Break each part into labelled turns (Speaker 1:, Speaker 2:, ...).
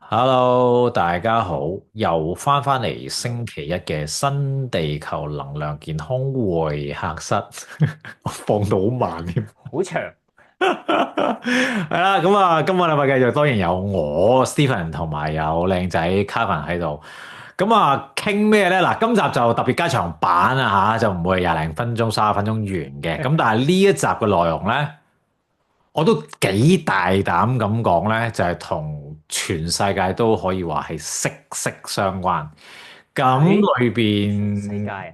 Speaker 1: Hello，大家好，又翻嚟星期一嘅新地球能量健康會客室，我放到好慢添。
Speaker 2: 好長。
Speaker 1: 係啦，咁啊，今個禮拜繼續當然有我 Stephen 同埋有靚仔 Kevin 喺度。咁啊，傾咩咧？嗱，今集就特別加長版啊吓，就唔會廿零分鐘、30分鐘完嘅。咁但係呢一集嘅內容咧，我都幾大膽咁講咧，就係同全世界都可以話係息息相關。咁
Speaker 2: 喺
Speaker 1: 裏
Speaker 2: 全世界
Speaker 1: 邊
Speaker 2: 啊，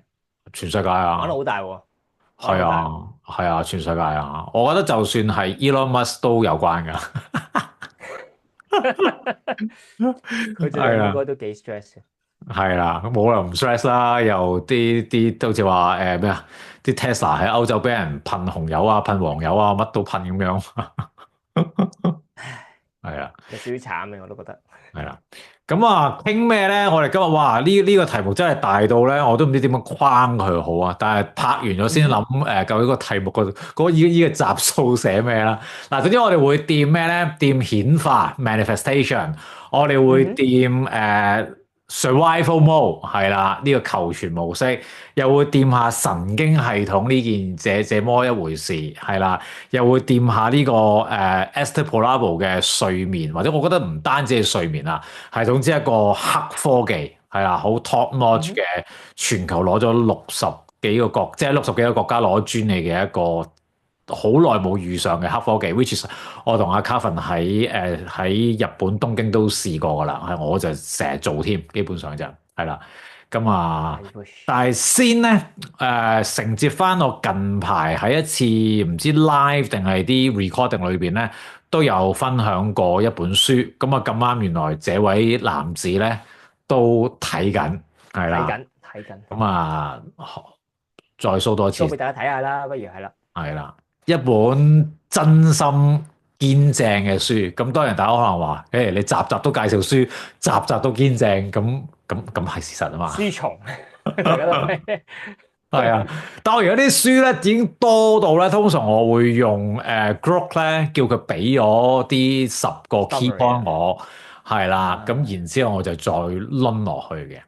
Speaker 1: 全世界
Speaker 2: 玩得
Speaker 1: 啊，
Speaker 2: 好大喎，玩
Speaker 1: 係
Speaker 2: 得好大喎。
Speaker 1: 啊，係啊，全世界啊，我覺得就算係 Elon Musk 都有關㗎。
Speaker 2: 佢最近
Speaker 1: 係啊，
Speaker 2: 應該都幾 stress 嘅。
Speaker 1: 係啦，冇人唔 stress 啦，又啲好似話咩啊，啲 Tesla 喺歐洲俾人噴紅油啊、噴黃油啊，乜都噴咁樣。係啊。
Speaker 2: 有少少慘嘅，我都覺得。
Speaker 1: 係啦，咁啊，傾咩咧？我哋今日哇，呢個題目真係大到咧，我都唔知點樣框佢好啊！但係拍完咗先諗，究竟個題目個集數寫咩啦？嗱，總之我哋會掂咩咧？掂顯化 manifestation，我哋會
Speaker 2: 嗯哼，
Speaker 1: 掂survival mode 係啦，呢個求存模式，又會掂下神經系統呢件這麼一回事係啦。又會掂下呢個Esther Perel 嘅睡眠，或者我覺得唔單止係睡眠啦，係總之一個黑科技係啦，好 top
Speaker 2: 嗯
Speaker 1: notch
Speaker 2: 哼，
Speaker 1: 嘅，全球攞咗即係60幾個國家攞專利嘅一個好耐冇遇上嘅黑科技，which is 我同阿 Calvin 喺日本東京都試過噶啦，係我就成日做添，基本上就係啦，咁啊。
Speaker 2: I wish。
Speaker 1: 但係先咧，承接翻我近排喺一次唔知 live 定係啲 recording 裏邊咧，都有分享過一本書。咁啊咁啱，原來這位男子咧都睇緊，係啦。
Speaker 2: 睇緊，
Speaker 1: 咁啊，再 show 多次，
Speaker 2: 都俾大家睇下啦，不如係啦。
Speaker 1: 係啦，一本真心堅正嘅書。咁當然大家可能話，你集集都介紹書，集集都堅正，咁係事實啊嘛。
Speaker 2: 書蟲，大家都係。
Speaker 1: 係啊，但我而家啲書咧已經多到咧，通常我會用group 咧叫佢俾咗啲10個 key
Speaker 2: summary
Speaker 1: point
Speaker 2: 啊。
Speaker 1: 我，係啦，咁
Speaker 2: 啊，
Speaker 1: 然之後我就再掄落去嘅。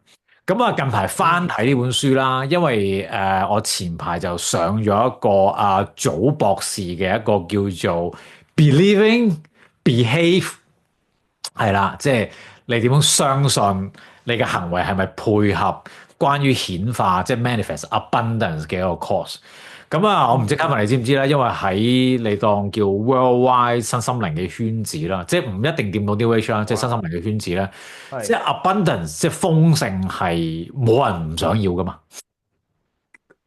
Speaker 1: 咁啊，近排翻睇呢
Speaker 2: interesting。
Speaker 1: 本書啦，因為我前排就上咗一個阿祖博士嘅一個叫做 Believing Behave 係啦，即係你點樣相信你嘅行為係咪配合關於顯化，即係 manifest abundance 嘅一個 course。咁啊，我唔知
Speaker 2: 嗯
Speaker 1: Kevin 你知唔知咧？因為喺你當叫 worldwide 身心靈嘅圈子啦，即係唔一定掂到 New Age 啦，即係身心
Speaker 2: 哇，
Speaker 1: 靈嘅圈子咧，即
Speaker 2: 係。
Speaker 1: 係 abundance，即係豐盛係冇人唔想要噶嘛。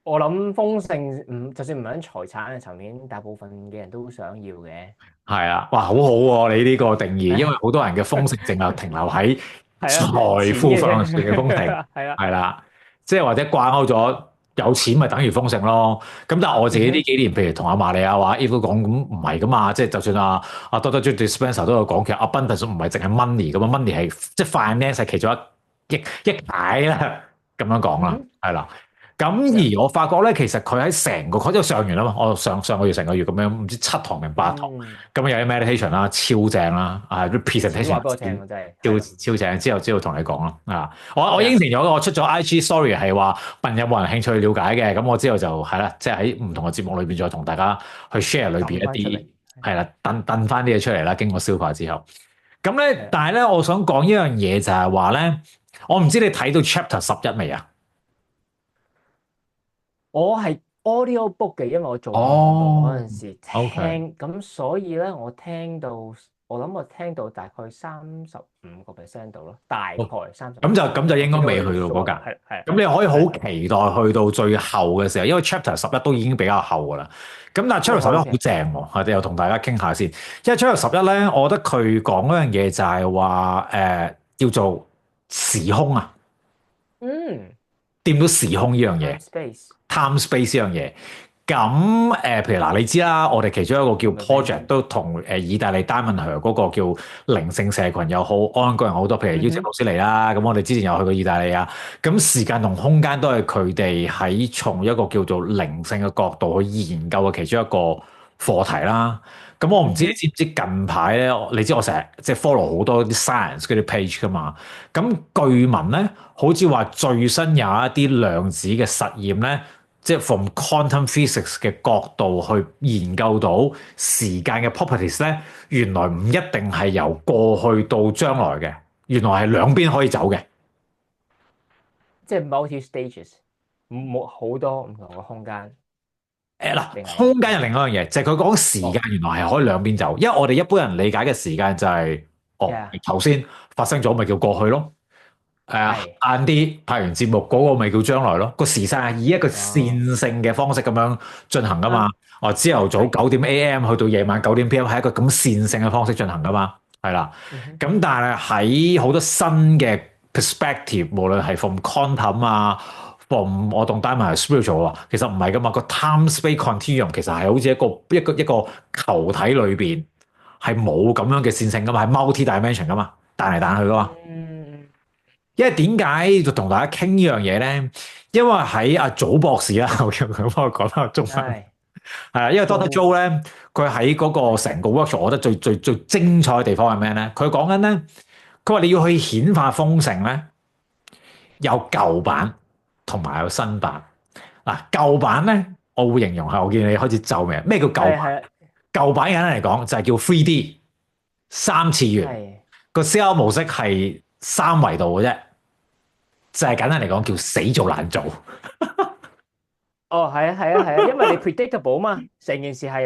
Speaker 2: 我諗豐盛，就算唔係喺財產嘅層面，大部分嘅人都想要嘅。
Speaker 1: 係啊，哇，好好喎！你呢個定義，因為好多人嘅豐盛淨係停留喺
Speaker 2: 係啊，
Speaker 1: 財富
Speaker 2: 錢嘅
Speaker 1: 上面嘅豐盛，
Speaker 2: 啫。係啊。
Speaker 1: 係啦，即係或者掛鈎咗有錢咪等於豐盛咯。咁但係我自己呢
Speaker 2: 嗯哼。
Speaker 1: 幾年，譬如同阿瑪利亞話 Eve 都講，咁唔係噶嘛，即係就算阿 Doctor Joe Dispenza 都有講，其實 abundance 唔係淨係 money 咁啊，money 係即係 finance 係其中一解啦，咁樣講啦，
Speaker 2: 嗯哼。
Speaker 1: 係啦。咁而我發覺咧，其實佢喺成個佢都上完啦嘛，我上個月成個月咁樣，唔知7堂定8堂，
Speaker 2: 嗯，
Speaker 1: 咁有啲 meditation 啦，超正啦，啊啲
Speaker 2: 錢
Speaker 1: presentation
Speaker 2: 話俾我聽，真係係
Speaker 1: 超
Speaker 2: 咯。
Speaker 1: 超正，之後同你講啦，啊，我
Speaker 2: 係啊。
Speaker 1: 應承咗，我出咗 IG story 係話問有冇人興趣了解嘅，咁我之後就係啦，即係喺唔同嘅節目裏邊再同大家去 share 裏邊一啲
Speaker 2: 抌翻出嚟。
Speaker 1: 係啦，掟翻啲嘢出嚟啦，經過消化之後，咁咧，
Speaker 2: 係啊。
Speaker 1: 但係咧，我想講一樣嘢就係話咧，我唔知你睇到 chapter 11未啊？
Speaker 2: 我係 audio book 嘅，因為我做運動嗰
Speaker 1: 哦
Speaker 2: 陣時
Speaker 1: ，OK。
Speaker 2: 聽，咁所以咧我聽到大概35%度咯，大概三十五
Speaker 1: 咁就
Speaker 2: 個 percent
Speaker 1: 咁就應該未
Speaker 2: 我見到佢
Speaker 1: 去到嗰格。
Speaker 2: 數係係
Speaker 1: 咁你可以好
Speaker 2: 係
Speaker 1: 期待去到最後嘅時候，因為 Chapter 11都已經比較後噶啦。咁但係 Chapter 11好
Speaker 2: OK。
Speaker 1: 正喎，我哋又同大家傾下先。因為 Chapter 11咧，我覺得佢講嗰樣嘢就係話叫做時空啊，
Speaker 2: 嗯
Speaker 1: 掂到時空呢樣
Speaker 2: ，time
Speaker 1: 嘢
Speaker 2: space。，time
Speaker 1: space 呢樣嘢。咁譬如嗱，你知啦，我哋其中一個叫 project
Speaker 2: conversation。
Speaker 1: 都同意大利 Diamond 河嗰個叫靈性社群又好，安居人好多，譬如邀請老
Speaker 2: 嗯哼。
Speaker 1: 師嚟啦。咁我哋之前有去過意大利啊。咁時間同空間都係佢哋喺從一個叫做靈性嘅角度去研究嘅其中一個課題啦。咁我唔知你
Speaker 2: 嗯哼，
Speaker 1: 知唔知近排咧，你知我成日即係 follow 好多啲 science 嗰啲 page 噶嘛？咁據聞咧，好似話最新有一啲量子嘅實驗咧，即係 from quantum physics 嘅角度去研究到時間嘅 properties 咧，原來唔一定係由過去到將來嘅，原來係兩邊可以走嘅。
Speaker 2: 即係 multi stages，冇好多唔同嘅空間，
Speaker 1: 誒嗱，
Speaker 2: 定係
Speaker 1: 空間係另外一樣嘢，就係佢講時間
Speaker 2: 哦
Speaker 1: 原來係可以兩邊走，因為我哋一般人理解嘅時間就係、哦
Speaker 2: ，yeah，
Speaker 1: 頭先發生咗咪叫過去咯，
Speaker 2: 係
Speaker 1: 晏啲拍完節目嗰個咪叫將來咯，個時勢係以一個
Speaker 2: 哦，
Speaker 1: 線性嘅方式咁樣進行噶嘛，哦朝頭早
Speaker 2: 係，9
Speaker 1: 點 AM 去到夜晚9點 PM 係一個咁線性嘅方式進行噶嘛，係啦，
Speaker 2: 嗯哼，
Speaker 1: 咁但係喺好多新嘅 perspective，無論係 from quantum 啊，from 我當 diamond 係 spiritual 啊，其實唔係噶嘛，個 time space continuum 其實係好似一個球體裏邊係冇咁樣嘅線性噶嘛，係 multi dimension 噶嘛，彈嚟彈去噶嘛。
Speaker 2: 嗯，
Speaker 1: 因為點解就同大家傾呢樣嘢咧？因為喺阿祖博士啦，我叫佢幫我講翻個中文
Speaker 2: 係
Speaker 1: 係啊，因為 Doctor
Speaker 2: 做
Speaker 1: Joe 咧，佢喺嗰個成個 workshop，我覺得最精彩嘅地方係咩咧？佢講緊咧，佢話你要去顯化豐盛咧，有舊版同埋有新版。嗱，舊版咧，我會形容係，我見你開始皺眉。咩叫舊版？
Speaker 2: 係
Speaker 1: 舊版簡單嚟講就係叫 3D 三次元，
Speaker 2: 係
Speaker 1: 個思考模式係三維度嘅啫，就係簡單嚟講叫死做難做。
Speaker 2: 哦，係啊，因為你 predictable 嘛，成件事係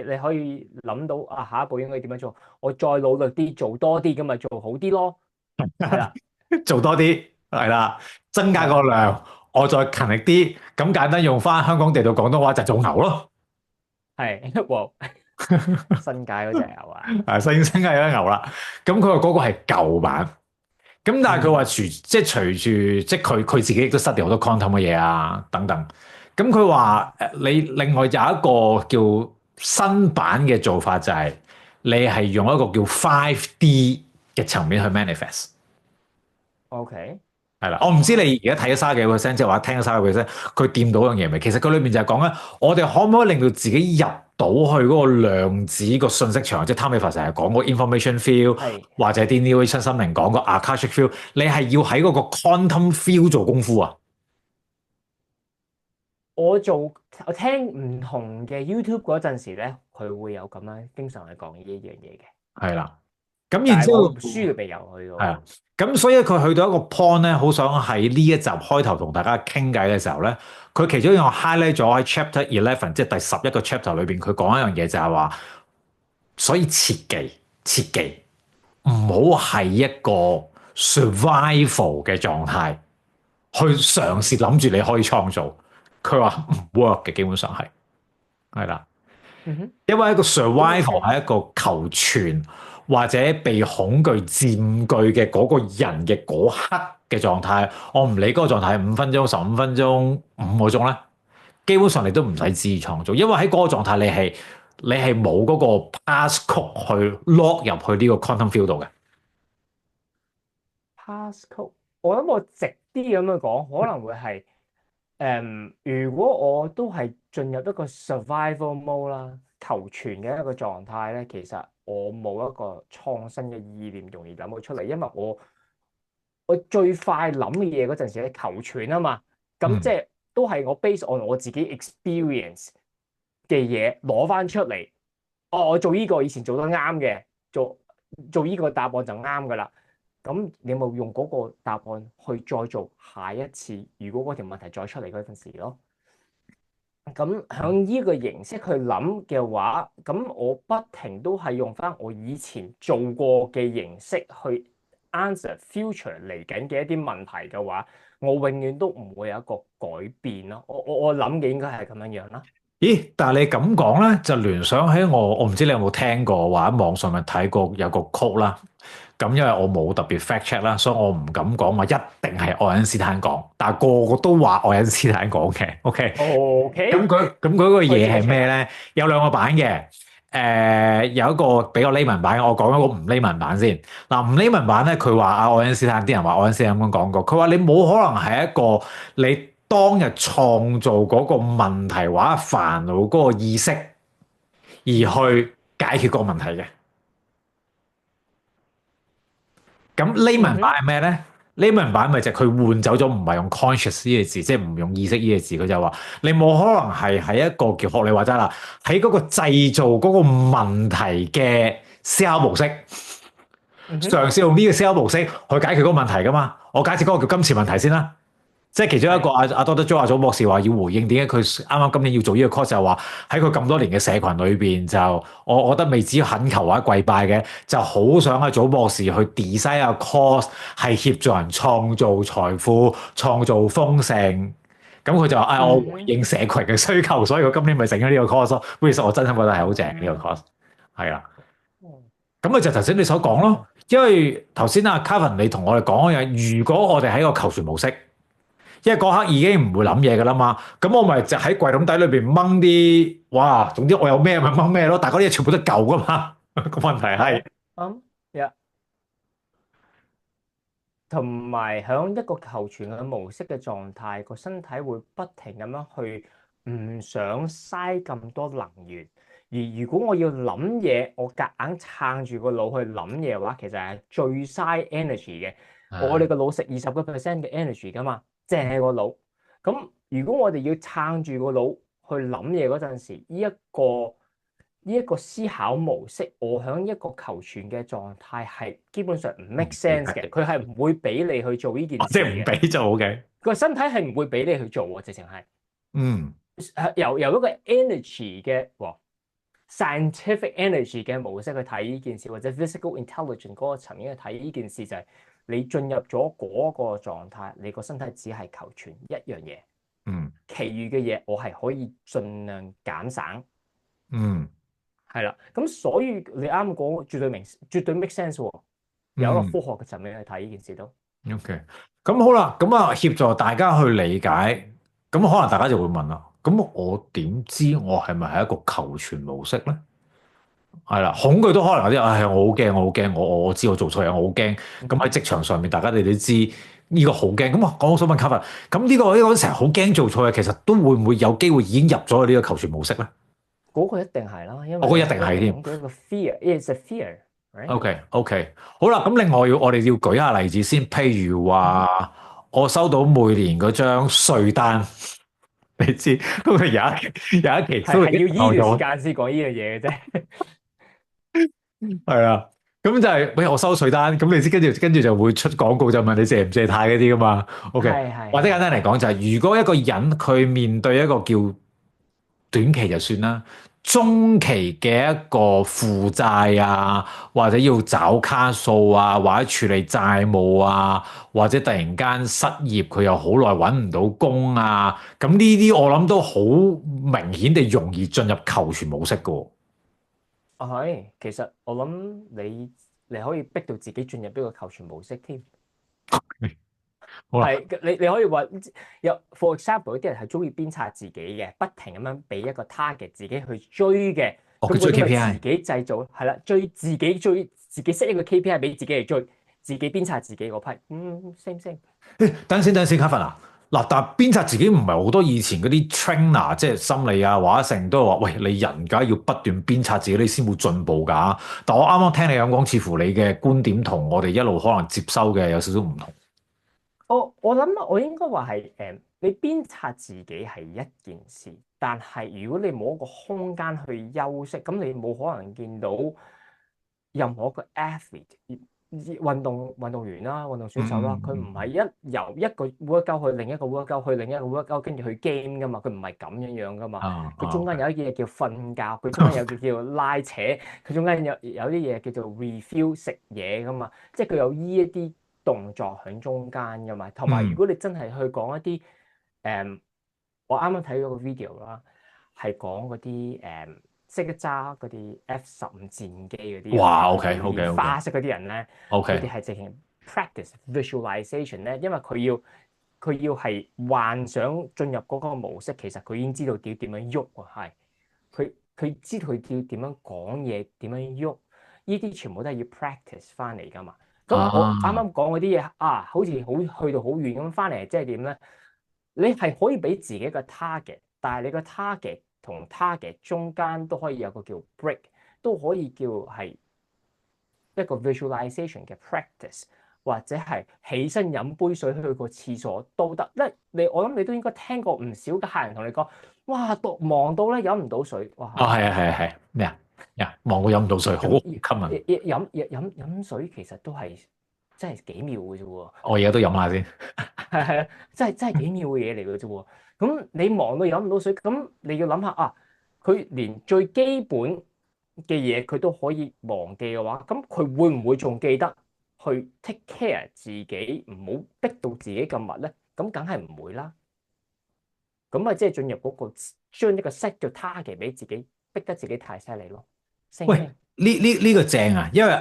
Speaker 2: 你可以諗到啊，下一步應該點樣做，我再努力啲，做多啲，咁咪做好啲咯，係啦，
Speaker 1: 做多啲係啦，增加個
Speaker 2: 係
Speaker 1: 量，我再勤力啲，咁簡單用翻香港地道廣東話就做牛咯。
Speaker 2: 係，哇，新界嗰隻牛啊，
Speaker 1: 升係咗牛啦。咁佢話嗰個係舊版，咁但係佢話隨住即係佢自己亦都失掉好多 content 嘅嘢啊等等。咁佢話你另外有一個叫新版嘅做法就係、你係用一個叫 5D 嘅層面去 manifest。
Speaker 2: OK，
Speaker 1: 係啦，我唔知你而家睇咗卅幾個 percent，即係話聽咗卅幾個 percent，佢掂到樣嘢未？其實佢裏面就係講緊，我哋可唔可以令到自己入到去嗰個量子個信息場，即係湯美佛成日講嗰個 information field，
Speaker 2: 係
Speaker 1: 或者啲 New Age 新心靈講個 Akashic field，你係要喺嗰個 quantum field 做功夫啊！
Speaker 2: 我聽唔同嘅 YouTube 嗰陣時咧，佢會有咁樣經常去講呢一樣嘢嘅，
Speaker 1: 係啦，咁然
Speaker 2: 但係
Speaker 1: 之後
Speaker 2: 我書入邊有去
Speaker 1: 係啊，
Speaker 2: 到，
Speaker 1: 咁所以佢去到一個 point 咧，好想喺呢一集開頭同大家傾偈嘅時候咧，佢其中一個 highlight 咗喺 Chapter 11，即係第11個 chapter 裏邊，佢講一樣嘢就係話，所以切記唔好係一個 survival 嘅狀態，去嘗試諗住你可以創造。佢話唔 work 嘅，基本上係啦。
Speaker 2: 嗯哼，
Speaker 1: 因為一個
Speaker 2: 咁你
Speaker 1: survival
Speaker 2: 聽，
Speaker 1: 係一個求存或者被恐懼佔據嘅嗰個人嘅嗰刻嘅狀態，我唔理嗰個狀態係5分鐘、15分鐘、5個鐘咧，基本上你都唔使旨意創造，因為喺嗰個狀態你係冇嗰個 passcode 去 lock 入去呢個 quantum field 度嘅。
Speaker 2: passcode，我諗我直啲咁樣講，可能會係如果我都係進入一個 survival mode 啦，求存嘅一個狀態咧，其實我冇一個創新嘅意念容易諗到出嚟，因為我最快諗嘅嘢嗰陣時咧，求存啊嘛，咁即
Speaker 1: 嗯，
Speaker 2: 係都係我 base on 我自己 experience 嘅嘢攞翻出嚟。哦，我做呢個以前做得啱嘅，做呢個答案就啱噶啦。咁你咪用嗰個答案去再做下一次，如果嗰條問題再出嚟嗰陣時咯。咁響呢個形式去諗嘅話，咁我不停都係用翻我以前做過嘅形式去 answer future 嚟緊嘅一啲問題嘅話，我永遠都唔會有一個改變咯。我諗嘅應該係咁樣樣啦。
Speaker 1: 咦？但係你咁講咧，就聯想起我唔知你有冇聽過，或者網上面睇過有個 quote 啦。咁因為我冇特別 fact check 啦，所以我唔敢講話一定係愛因斯坦講，但係個個都話愛因斯坦講嘅。OK，咁
Speaker 2: OK，
Speaker 1: 佢個
Speaker 2: 可以
Speaker 1: 嘢係
Speaker 2: check
Speaker 1: 咩
Speaker 2: check 啊。
Speaker 1: 咧？有兩個版嘅，有一個比較 layman 版，我講一個唔 layman 版先。嗱，唔 layman 版咧，佢話愛因斯坦啲人話愛因斯坦咁樣講過，佢話你冇可能係一個你當日創造嗰個問題或者煩惱嗰個意識而去解決個問題嘅。咁 layman 版
Speaker 2: 嗯哼，
Speaker 1: 係咩咧？layman 版咪就係佢換走咗唔係用 conscious 呢個字，即係唔用意識呢個字。佢就話你冇可能係喺一個叫學你話齋啦，喺嗰個製造嗰個問題嘅思考模式，
Speaker 2: 嗯哼，
Speaker 1: 嘗試用呢個思考模式去解決嗰個問題噶嘛。我解釋嗰個叫金錢問題先啦。即係其中一個
Speaker 2: 係，
Speaker 1: 阿 Doctor Joe 阿祖博士話要回應點解佢啱啱今年要做呢個 course 就係話喺佢咁多年嘅社群裏邊就我覺得未至於懇求或者跪拜嘅，就好想阿祖博士去 design 個 course 係協助人創造財富、創造豐盛。咁佢就話：，我回
Speaker 2: 嗯哼，
Speaker 1: 應社群嘅需求，所以佢今年咪整咗呢個 course 咯。其實我真心覺得係好正呢個
Speaker 2: 嗯
Speaker 1: course，係啦。
Speaker 2: 嗯
Speaker 1: 咁咪就頭先你所講咯，因為頭先阿 Kevin 你同我哋講嘅嘢，如果我哋喺個求全模式。因為嗰刻已經唔會諗嘢噶啦嘛，咁我咪就喺櫃桶底裏邊掹啲，哇！總之我有咩咪掹咩咯，但係嗰啲嘢全部都舊噶嘛。個問題係，
Speaker 2: 係呀，同埋喺一個求全嘅模式嘅狀態，個身體會不停咁樣去唔想嘥咁多能源。而如果我要諗嘢，我夾硬撐住個腦去諗嘢嘅話，其實係最嘥 energy 嘅。我哋個腦食20% 嘅 energy 噶嘛，淨係個腦。咁如果我哋要撐住個腦去諗嘢嗰陣時，呢一個思考模式，我喺一個求全嘅狀態係基本上唔 make sense 嘅，佢係唔會俾你去做呢件
Speaker 1: 即係唔
Speaker 2: 事嘅，
Speaker 1: 俾就好嘅。
Speaker 2: 個身體係唔會俾你去做喎，直情係
Speaker 1: 嗯
Speaker 2: 由一個 energy 嘅scientific energy 嘅模式去睇呢件事，或者 physical intelligence 嗰個層面去睇呢件事，就係你進入咗嗰個狀態，你個身體只係求全一樣嘢，
Speaker 1: 嗯
Speaker 2: 其餘嘅嘢我係可以盡量減省。
Speaker 1: 嗯
Speaker 2: 係啦，咁所以你啱講絕對 make sense 喎。有一個
Speaker 1: 嗯
Speaker 2: 科學嘅層面去睇呢件事都
Speaker 1: ，OK。咁好啦，咁啊協助大家去理解，咁可能大家就會問啦，咁我點知我係咪係一個求全模式咧？係啦，恐懼都可能有啲，我好驚，我好驚，我知我做錯嘢，我好驚。咁喺職場上面，大家你都知呢個好驚。咁啊，我想問 Kevin，咁呢個成日好驚做錯嘢，其實都會唔會有機會已經入咗去呢個求全模式咧？
Speaker 2: 嗰個一定係啦，因
Speaker 1: 我覺得
Speaker 2: 為
Speaker 1: 一定係添。
Speaker 2: 恐懼一個 fear，it's a fear，right？OK
Speaker 1: OK，好啦，咁另外我哋要舉下例子先，譬如話我收到每年嗰張稅單，你知，咁佢有一期都已經
Speaker 2: 係要依段時
Speaker 1: 鬧咗。
Speaker 2: 間先講呢樣嘢嘅啫。
Speaker 1: 係啊，咁就係、喂，我收稅單，咁你知跟住就會出廣告，就問你借唔借貸嗰啲噶嘛？OK，
Speaker 2: 係係
Speaker 1: 或者簡單嚟
Speaker 2: 係係
Speaker 1: 講就係、如果一個人佢面對一個叫短期就算啦，中期嘅一個負債啊，或者要找卡數啊，或者處理債務啊，或者突然間失業，佢又好耐揾唔到工啊，咁呢啲我諗都好明顯地容易進入求全模式噶喎。
Speaker 2: 係，其實我諗你可以逼到自己進入呢個求全模式添。
Speaker 1: 好啦，
Speaker 2: 係你可以話有 for example 有啲人係中意鞭策自己嘅，不停咁樣俾一個 target 自己去追嘅，
Speaker 1: 哦，佢追
Speaker 2: 咁嗰啲咪
Speaker 1: KPI。
Speaker 2: 自己製造係啦，追自己 set 一個 KPI 俾自己去追，自己鞭策自己嗰批，same。
Speaker 1: 等先，Kevin 啊，嗱，但係鞭策自己唔係好多以前嗰啲 trainer，即係心理啊，或者成都係話，喂，你人梗係要不斷鞭策自己，你先會進步㗎。但我啱啱聽你咁講，似乎你嘅觀點同我哋一路可能接收嘅有少少唔同。
Speaker 2: 我諗我應該話係你鞭策自己係一件事，但係如果你冇一個空間去休息，咁你冇可能見到任何一個 athlete 運動員啦、運動選手啦，佢唔係由一個 workout 去另一個 workout 去另一個 workout 跟住去 game 噶嘛，佢唔係咁樣噶嘛。佢中間有一啲嘢叫瞓覺，佢中間有啲叫拉扯，佢中間有啲嘢叫做 refill 食嘢噶嘛，即係佢有依一啲動作喺中間噶嘛。同埋如果你真係去講一啲我啱啱睇咗個 video 啦，係講嗰啲識得揸嗰啲 F-15戰機嗰啲
Speaker 1: 哇
Speaker 2: 人
Speaker 1: ，OK
Speaker 2: 嗰
Speaker 1: OK
Speaker 2: 啲
Speaker 1: OK
Speaker 2: 花式嗰啲人咧，佢
Speaker 1: OK，
Speaker 2: 哋係直情 practice visualization 咧，因為佢要係幻想進入嗰個模式，其實佢已經知道點樣喐啊，係佢知道佢要點樣講嘢，點樣喐，呢啲全部都係要 practice 翻嚟噶嘛。咁我啱
Speaker 1: 啊，
Speaker 2: 啱講嗰啲嘢啊，好似去到好遠咁翻嚟，即係點咧？你係可以俾自己一個 target，但係你個 target 同 target 中間都可以有個叫 break，都可以叫係一個 visualization 嘅 practice，或者係起身飲杯水去個廁所都得。我諗你都應該聽過唔少嘅客人同你講，哇，忙到咧飲唔到水，
Speaker 1: 哦，
Speaker 2: 哇！
Speaker 1: 係啊，係啊，係咩啊？忙到飲唔到水，好
Speaker 2: 飲
Speaker 1: 吸引。
Speaker 2: 飲水其實都係真係幾秒嘅啫喎，
Speaker 1: 我而家都飲下先。
Speaker 2: 係啊，真係幾秒嘅嘢嚟嘅啫喎。咁你忙到飲唔到水，咁你要諗下啊，佢連最基本嘅嘢佢都可以忘記嘅話，咁佢會唔會仲記得去 take care 自己，唔好逼到自己咁密咧？咁梗係唔會啦。咁啊，即係進入嗰個將一個 set 嘅 target 俾自己，逼得自己太犀利咯。
Speaker 1: 喂，
Speaker 2: 升
Speaker 1: 呢個正啊，因為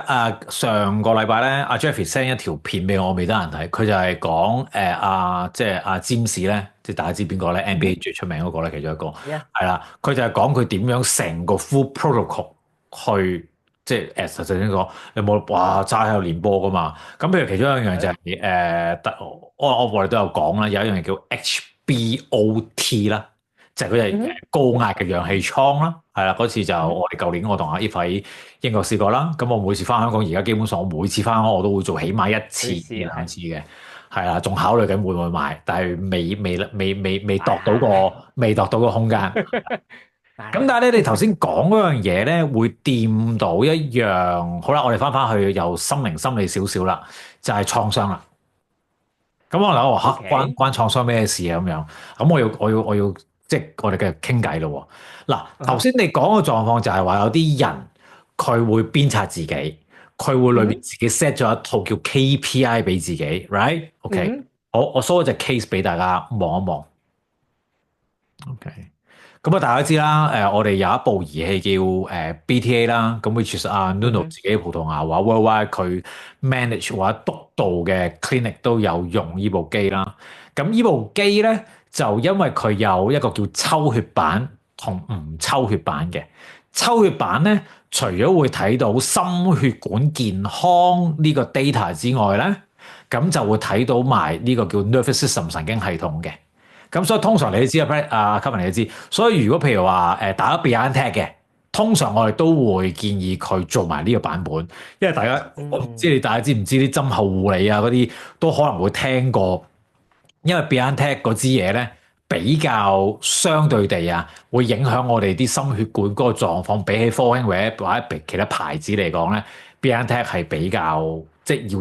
Speaker 1: 上個禮拜咧，阿 Jeffrey send 一條片俾我，未得閒睇。佢就係講即係阿詹士咧，即係大家知邊個咧？NBA 最出名嗰個咧，其中一個
Speaker 2: ，yeah，
Speaker 1: 係啦。佢就係講佢點樣成個 full protocol 去，即係實際先講，你冇話齋喺度練波噶嘛？咁譬如其中一樣就係我哋都有講啦，有一樣嘢叫 HBOT 啦。就係佢係
Speaker 2: 嗯
Speaker 1: 高壓嘅氧氣艙啦，係啦，嗰次就我哋舊年我同阿 Eve 喺英國試過啦，咁我每次翻香港而家基本上我每次翻香港我都會做起碼一次至
Speaker 2: 去試啦，
Speaker 1: 兩次嘅，係啦，仲考慮緊會唔會買，但係未度到個空間。咁但係咧，你頭先講嗰樣嘢咧，會掂到一樣，好啦，我哋翻去又心靈心理少少啦，就係創傷啦。咁我諗話嚇關
Speaker 2: OK，
Speaker 1: 關創傷咩事啊咁樣？咁我要即係我哋繼續傾偈咯喎。嗱，頭先你講嘅狀況就係話有啲人佢會鞭策自己，佢會裏邊
Speaker 2: 嗯
Speaker 1: 自己 set 咗一套叫 KPI 俾自己，right？OK，
Speaker 2: 嗯
Speaker 1: 我 show 一隻 case 俾大家望一望。OK。咁啊，大家知啦，我哋有一部儀器叫BTA 啦，咁 which is 阿 Nuno
Speaker 2: 嗯
Speaker 1: 自己葡萄牙話 worldwide 佢 manage 或者督導嘅 clinic 都有用呢部機啦。咁呢部機咧就因為佢有一個叫抽血板同唔抽血板嘅。抽血板咧，除咗會睇到心血管健康呢個 data 之外咧，咁就會睇到埋呢個叫 nervous system 神經系統嘅。咁所以通常你都知啊，Kevin 你都知。所以如果譬如話打咗 BioNTech 嘅，通常我哋都會建議佢做埋呢個版本，因為我唔知
Speaker 2: 嗯
Speaker 1: 大家知唔知啲針後護理啊嗰啲都可能會聽過，因為 BioNTech 嗰支嘢咧比較相對地會影響我哋啲心血管嗰個狀況，比起科興或者其他牌子嚟講咧，BioNTech 係比較即係要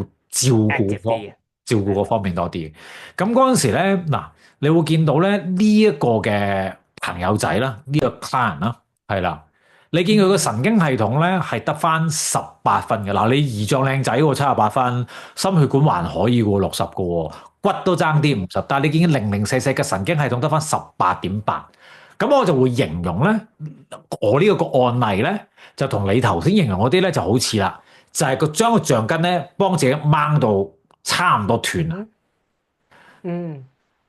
Speaker 2: ，active 啲嘅，
Speaker 1: 照顧嗰方面多啲。咁嗰陣時咧嗱。你會見到咧呢一個嘅朋友仔啦，呢個 client 啦，係啦，你見佢個神經系統咧係得翻18分嘅。嗱，你胰臟靚仔喎，78分，心血管還可以喎，60個喎，骨都爭啲50，但係你見零零四四嘅神經系統得翻18.8，咁我就會形容咧，我呢個案例咧就同你頭先形容嗰啲咧就好似啦，就係將個橡筋咧幫自己掹到差唔多斷啦。
Speaker 2: 嗯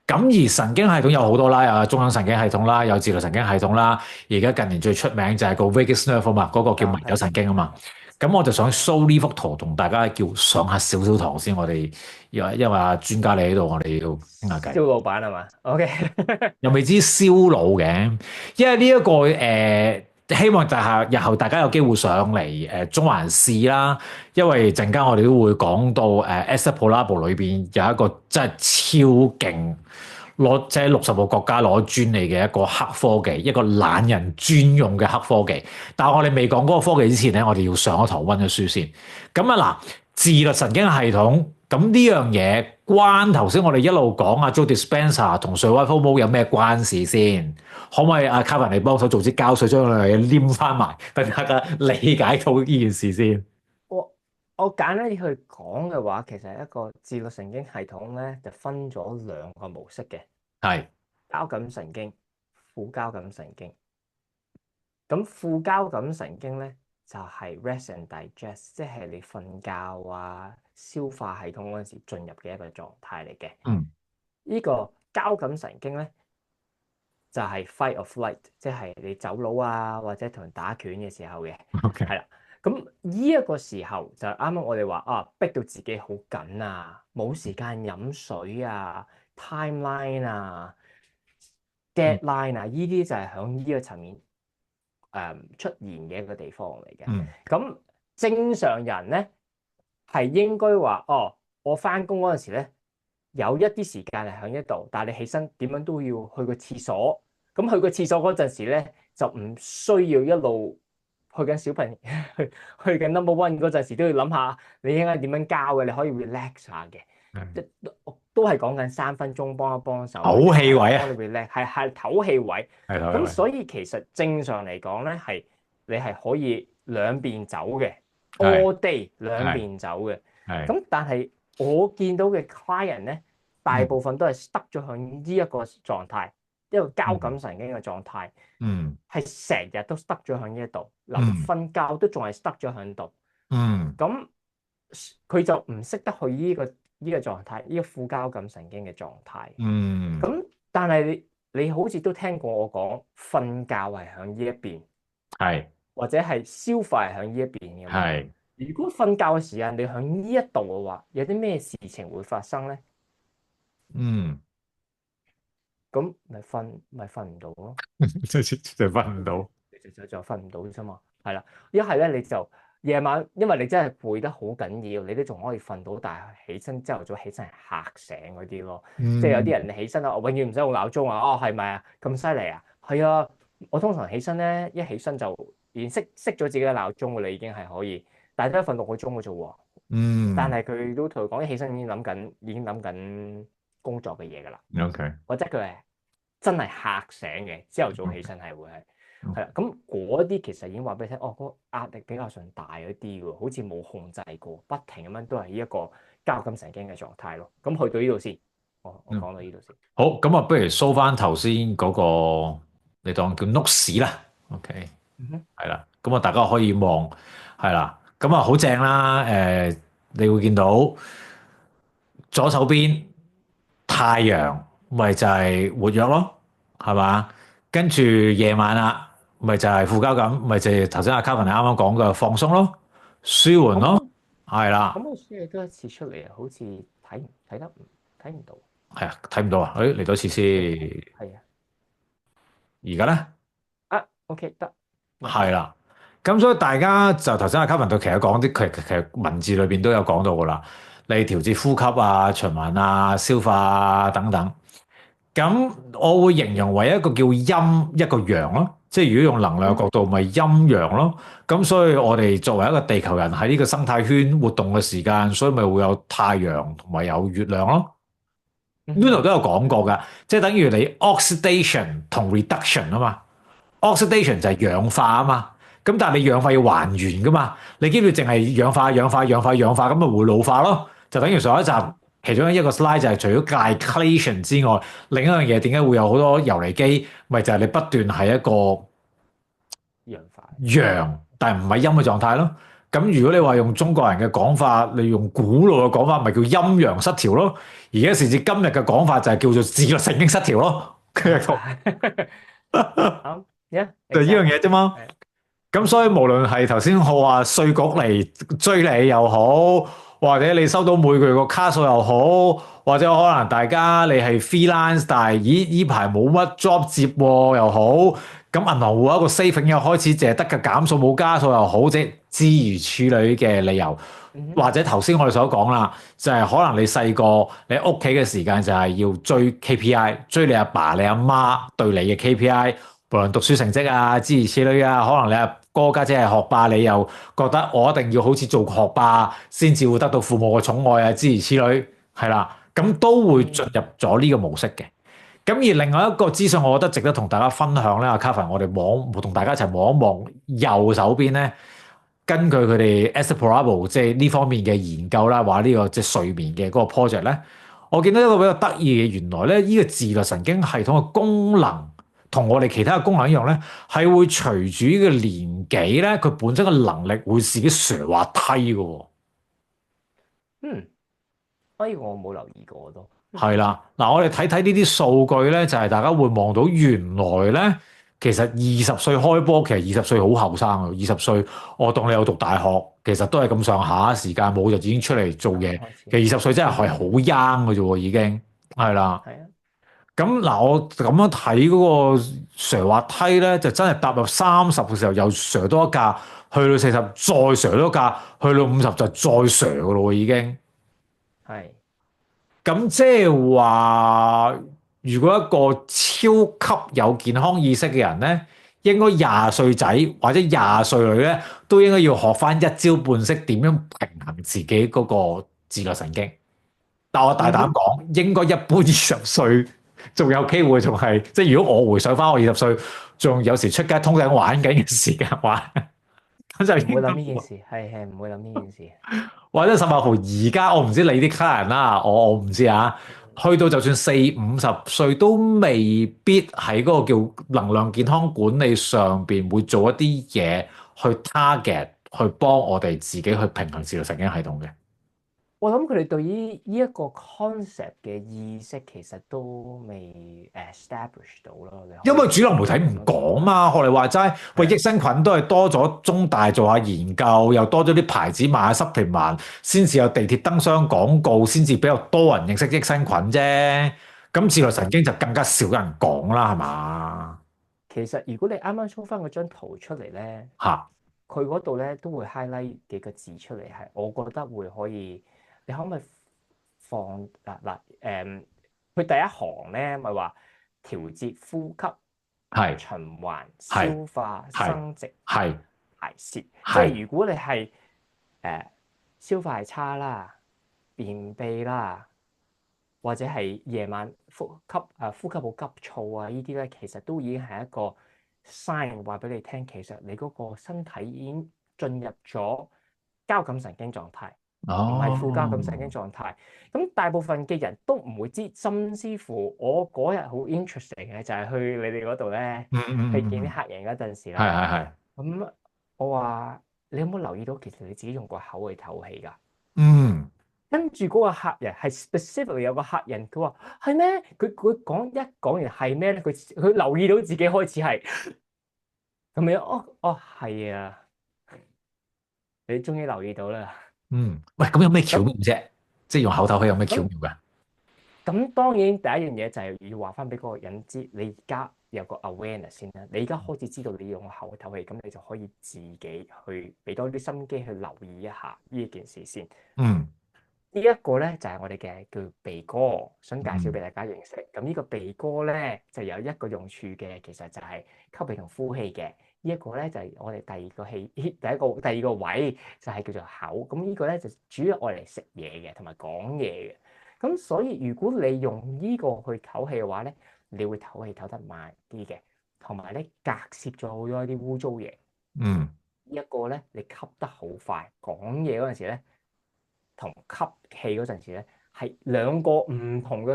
Speaker 1: 咁而神經系統有好多啦，有中央神經系統啦，有自律神經系統啦。而家近年最出名就係個 vagus nerve 啊嘛，嗰個叫迷走神經啊嘛。咁我就想 show 呢幅圖同大家叫上下少少堂先。我哋因為專家你喺度，我哋要傾下偈。
Speaker 2: 蕭老闆係嘛？OK，
Speaker 1: 又未知燒腦嘅，因為呢、一個希望日後大家有機會上嚟中環試啦。因為陣間我哋都會講到Extrapolable 裏邊有一個真係超勁。即係60個國家攞專利嘅一個黑科技，一個懶人專用嘅黑科技。但係我哋未講嗰個科技之前咧，我哋要上一堂溫咗書先。咁啊嗱，自律神經系統咁呢樣嘢關頭先我哋一路講啊 Joe Dispenza 同瑞威科姆有咩關事先？可唔可以阿 Kevin 你幫手做啲膠水將兩樣嘢黏翻埋，等大家理解到呢件事先？
Speaker 2: 我簡單啲去講嘅話，其實一個自律神經系統咧就分咗兩個模式嘅，
Speaker 1: 係
Speaker 2: 交感神經、副交感神經。咁副交感神經咧就係 rest and digest，即係你瞓覺啊、消化系統嗰陣時進入嘅一個狀態嚟嘅。
Speaker 1: 嗯，
Speaker 2: 呢個交感神經咧就係 fight or flight，即係你走佬啊，或者同人打拳嘅時候嘅。
Speaker 1: OK，
Speaker 2: 係啦。咁呢一個時候就啱啱我哋話啊，逼到自己好緊啊，冇時間飲水啊、timeline 啊、deadline 啊，呢啲就係響呢個層面出現嘅一個地方嚟嘅。
Speaker 1: 嗯
Speaker 2: 咁正常人咧係應該話，哦，我翻工嗰陣時咧有一啲時間係喺一度，但係你起身點樣都要去個廁所。咁去個廁所嗰陣時咧就唔需要一路去緊小朋友去緊 number one 嗰陣時都要諗下你應該點樣交嘅，你可以 relax 下嘅。都係講緊3分鐘幫一幫手，
Speaker 1: 唞氣位啊，
Speaker 2: 幫你 relax，係唞氣位。
Speaker 1: 係
Speaker 2: 咁所以其實正常嚟講咧，係你係可以兩邊走嘅，all day 兩邊走嘅。咁但係我見到嘅 client 咧，大部分都係 stuck 咗喺呢一個狀態，一個交感神經嘅狀態，係成日都 stuck 咗喺呢一度，臨瞓覺都仲係 stuck 咗喺度。咁佢就唔識得去呢個狀態，呢個副交感神經嘅狀態。咁但係你好似都聽過我講，瞓覺係喺呢一邊，
Speaker 1: 係
Speaker 2: 或者係消化係喺呢一邊嘅。
Speaker 1: 係。
Speaker 2: 如果瞓覺嘅時間你喺呢一度嘅話，有啲咩事情會發生咧？咁咪瞓唔到咯，
Speaker 1: 就瞓唔到。
Speaker 2: 就瞓唔到啫嘛。係啦，一係咧你就夜晚，因為你真係攰得好緊要，你都仲可以瞓到，但係起身朝頭早起身係嚇醒嗰啲咯。即係有啲人你起身啊，我永遠唔使用鬧鐘啊。哦，係咪啊？咁犀利啊？係啊，我通常起身咧，一起身就已經熄咗自己嘅鬧鐘㗎啦，已經係可以。但係都係瞓6個鐘嘅啫喎。但係佢都同佢講，一起身已經諗緊工作嘅嘢㗎啦。
Speaker 1: OK。
Speaker 2: 或者佢係真係嚇醒嘅，朝頭早起身係會係啦。咁嗰啲其實已經話俾你聽，哦，嗰個壓力比較上大一啲喎，好似冇控制過，不停咁樣都係呢一個交感神經嘅狀態咯。咁去到呢度先，我講到呢度先。
Speaker 1: 好，咁啊，不如 show 翻頭先嗰個，你當叫 notes 啦。OK，係啦，咁啊，大家可以望，係啦，咁啊，好正啦。你會見到左手邊太陽，咪就係活躍咯，係嘛？跟住夜晚啦，咪就係副交感，咪就係頭先阿 Calvin 你啱啱講嘅放鬆咯，舒緩咯，係啦。
Speaker 2: 咁我輸嘢都一次出嚟啊，好似睇唔到。
Speaker 1: 係啊，睇唔到啊？嚟多次先。
Speaker 2: 係啊。
Speaker 1: 而家咧？
Speaker 2: 啊，OK 得。
Speaker 1: 係啦。咁所以大家就頭先阿 Calvin 對其實講啲，其實文字裏邊都有講到噶啦。你調節呼吸啊、循環啊、消化啊等等。咁我會形容為一個叫陰一個陽咯。即係如果用能量角度，咪陰陽咯。咁所以我哋作為一個地球人喺呢個生態圈活動嘅時間，所以咪會有太陽同埋有月亮咯。呢度都有講過㗎，即係等於你 oxidation 同 reduction 啊嘛。oxidation 就係氧化啊嘛，咁但係你氧化要還原㗎嘛，你基本淨係氧化咁咪會老化咯。就等於上一集其中一個 slide 就係除咗 glycation 之外，另一樣嘢點解會有好多游離基？咪就係你不斷係一個
Speaker 2: 氧化
Speaker 1: 陽，但係唔係陰嘅狀態咯。咁如果你話用中國人嘅講法，你用古老嘅講法，咪叫陰陽失調咯。而家時至今日嘅講法就係叫做自律神經失調咯。佢就呢樣嘢啫嘛。咁所以無論係頭先我話稅局嚟追你又好，或者你收到每個月個卡數又好，或者可能大家你係 freelance，但係依排冇乜 job 接又好，咁銀行戶一個 saving 又開始淨係得嘅減數冇加數又好，即係諸如此類嘅理由，或者頭先我哋所講啦，就係可能你細個你屋企嘅時間就係要追 KPI，追你阿爸你阿媽對你嘅 KPI。無論讀書成績啊，諸如此類啊，可能你阿哥家姐係學霸，你又覺得我一定要好似做學霸先至會得到父母嘅寵愛啊，諸如此類，係啦，咁都會進入咗呢個模式嘅。咁而另外一個資訊，我覺得值得同大家分享咧，阿 Calvin，我哋同大家一齊望一望右手邊咧，根據佢哋 Esther Perel 即係呢方面嘅研究啦，話呢個即係睡眠嘅嗰個 project 咧，我見到一個比較得意嘅，原來咧呢個自律神經系統嘅功能。同我哋其他嘅功能一樣咧，係會隨住呢個年紀咧，佢本身嘅能力會自己上滑梯嘅。
Speaker 2: 所以我冇留意過都。
Speaker 1: 係啦，嗱，我哋睇睇呢啲數據咧，就係大家會望到原來咧，其實20歲開波，其實20歲好後生啊，20歲我當你有讀大學，其實都係咁上下時間，冇就已經出嚟做嘢。其實20歲真係好 young 嘅啫喎，已經係啦。係啊。咁嗱，我咁樣睇嗰個瀡滑梯咧，就真係踏入30嘅時候又瀡多一架，去到40再瀡多一架，去到50就再瀡噶咯喎已經。
Speaker 2: 係
Speaker 1: 咁即係話，如果一個超級有健康意識嘅人咧，應該20歲仔或者20歲女咧，都應該要學翻一招半式點樣平衡自己嗰個自律神經。但我大膽
Speaker 2: 嗯哼，
Speaker 1: 講，應該一般20歲仲有機會，仲係即係如果我回想翻我20歲，仲有時出街通頂玩緊嘅時間玩，咁就
Speaker 2: 唔會
Speaker 1: 應該
Speaker 2: 諗呢件事，係唔會諗呢件事。
Speaker 1: 或者甚至乎而家我唔知你啲客人啦，我唔知啊。去到就算40、50歲都未必喺嗰個叫能量健康管理上邊會做一啲嘢去 target 去幫我哋自己去平衡自律神經系統嘅。
Speaker 2: 我諗佢哋對於呢一個 concept 嘅意識其實都未 establish 到咯。你可以
Speaker 1: 因為主流媒體唔
Speaker 2: 咁樣講。
Speaker 1: 講嘛，學你話齋，喂，益
Speaker 2: 係
Speaker 1: 生菌都係多咗中大做下研究，又多咗啲牌子賣下 supplement，先至有地鐵燈箱廣告，先至比較多人認識益生菌啫。咁自律神經就更加少人講啦，係嘛？
Speaker 2: 其實如果你啱啱 show 翻嗰張圖出嚟咧，
Speaker 1: 嚇，
Speaker 2: 佢嗰度咧都會 highlight 幾個字出嚟，係我覺得會可以。你可唔可以放佢第一行咧咪話調節呼吸、
Speaker 1: 係
Speaker 2: 循環、
Speaker 1: 係
Speaker 2: 消化、
Speaker 1: 係
Speaker 2: 生殖、
Speaker 1: 係
Speaker 2: 排泄。即
Speaker 1: 係，
Speaker 2: 係如果你係消化係差啦、便秘啦，或者係夜晚呼吸好急躁啊，呢啲咧其實都已經係一個 sign 話俾你聽，其實你嗰個身體已經進入咗交感神經狀態，唔係副交感神經
Speaker 1: 哦，
Speaker 2: 狀態。咁大部分嘅人都唔會知，甚至乎我嗰日好 interesting 嘅就係去你哋嗰度咧，
Speaker 1: 嗯嗯
Speaker 2: 去
Speaker 1: 嗯嗯，
Speaker 2: 見啲客人嗰陣時咧，
Speaker 1: 係係係，
Speaker 2: 咁我話你有冇留意到其實你自己用個口去透氣㗎？
Speaker 1: 嗯。
Speaker 2: 跟住嗰個客人係 specifically 有個客人，佢話係咩？佢講完係咩咧？佢留意到自己開始係咁樣。哦係啊，你終於留意到啦。
Speaker 1: 嗯，喂，咁有咩巧妙
Speaker 2: 咁
Speaker 1: 啫？即係用口唞氣有咩巧
Speaker 2: 咁
Speaker 1: 妙嘅？
Speaker 2: 咁當然第一樣嘢就係要話翻俾嗰個人知，你而家有個 awareness 先啦。你而家開始知道你要用口唞氣，咁你就可以自己去俾多啲心機去留意一下呢一件事先。
Speaker 1: 嗯
Speaker 2: 呢一個咧就係我哋嘅叫鼻哥，想介紹俾
Speaker 1: 嗯
Speaker 2: 大家認識。咁呢個鼻哥咧就有一個用處嘅，其實就係吸氣同呼氣嘅。呢一個咧就係我哋第二個氣，第二個位就係叫做口。咁呢個咧就主要愛嚟食嘢嘅，同埋講嘢嘅。咁所以如果你用呢個去唞氣嘅話咧，你會唞氣唞得慢啲嘅，同埋咧隔攝咗好多啲污糟嘢。
Speaker 1: 嗯
Speaker 2: 呢一個咧你吸得好快，講嘢嗰陣時咧。同吸氣嗰陣時咧，係兩個唔同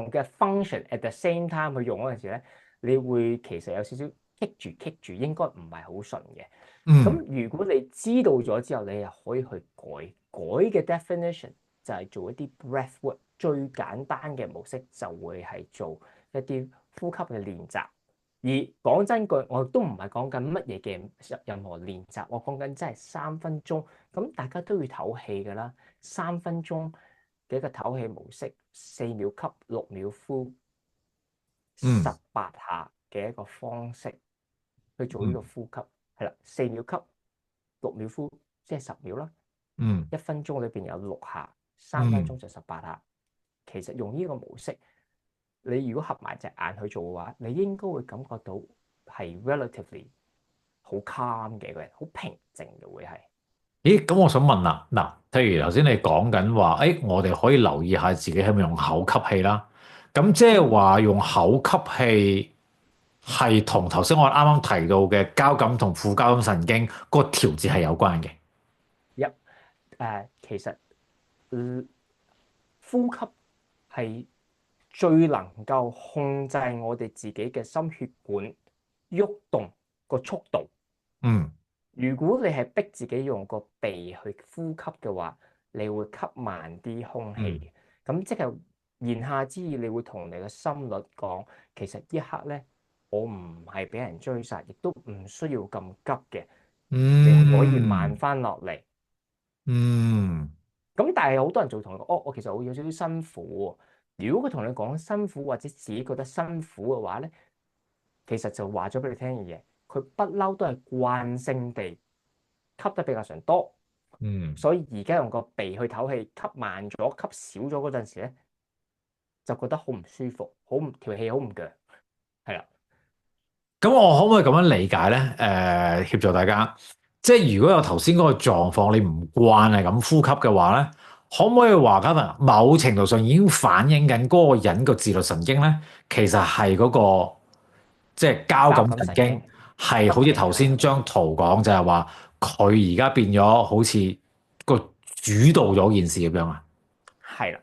Speaker 2: 嘅 function at the same time 去用嗰陣時咧，你會其實有少少棘住，應該唔係好順嘅。
Speaker 1: 嗯
Speaker 2: 咁如果你知道咗之後，你又可以去改嘅 definition 就係做一啲 breath work，最簡單嘅模式就會係做一啲呼吸嘅練習。而講真句，我都唔係講緊乜嘢嘅任何練習，我講緊真係3分鐘。咁大家都要唞氣㗎啦，3分鐘嘅一個唞氣模式，4秒吸，6秒呼，十
Speaker 1: 嗯
Speaker 2: 八下嘅一個方式去做呢個
Speaker 1: 嗯
Speaker 2: 呼吸。係啦，4秒吸，6秒呼，即係10秒啦。
Speaker 1: 嗯
Speaker 2: 1分鐘裏邊有6下，3分鐘
Speaker 1: 嗯，
Speaker 2: 就18下。其實用呢個模式，你如果合埋隻眼去做嘅話，你應該會感覺到係 relatively 好 calm 嘅一個人，好平靜嘅會係。
Speaker 1: 咦，咁我想問啦，嗱，譬如頭先你講緊話，我哋可以留意下自己係咪用口吸氣啦。咁即係
Speaker 2: 嗯，
Speaker 1: 話用口吸氣係同頭先我啱啱提到嘅交感同副交感神經個調節係有關嘅。
Speaker 2: 一其實、呼吸係最能夠控制我哋自己嘅心血管喐動個速度。
Speaker 1: 嗯
Speaker 2: 如果你係逼自己用個鼻去呼吸嘅話，你會吸慢啲空
Speaker 1: 嗯
Speaker 2: 氣。咁即係言下之意，你會同你嘅心率講，其實一刻咧，我唔係俾人追殺，亦都唔需要咁急嘅，你可以慢
Speaker 1: 嗯
Speaker 2: 翻落嚟。
Speaker 1: 嗯
Speaker 2: 咁但係好多人就同我講，我其實會有少少辛苦如果佢同你講辛苦或者自己覺得辛苦嘅話咧，其實就話咗俾你聽嘅嘢，佢不嬲都係慣性地吸得比較上多，
Speaker 1: 嗯。
Speaker 2: 所以而家用個鼻去唞氣，吸慢咗、吸少咗嗰陣時咧，就覺得好唔舒服，好唔條氣好唔強，係啦。
Speaker 1: 咁我可唔可以咁樣理解咧？協助大家，即係如果有頭先嗰個狀況，你唔慣係咁呼吸嘅話咧，可唔可以話可能某程度上已經反映緊嗰個人個自律神經咧，其實係嗰個即係交
Speaker 2: 交
Speaker 1: 感神經
Speaker 2: 感神經
Speaker 1: 係好似頭
Speaker 2: 不平衡，
Speaker 1: 先張圖講，就係話佢而家變咗好似個主導咗件事咁樣啊！
Speaker 2: 係啦，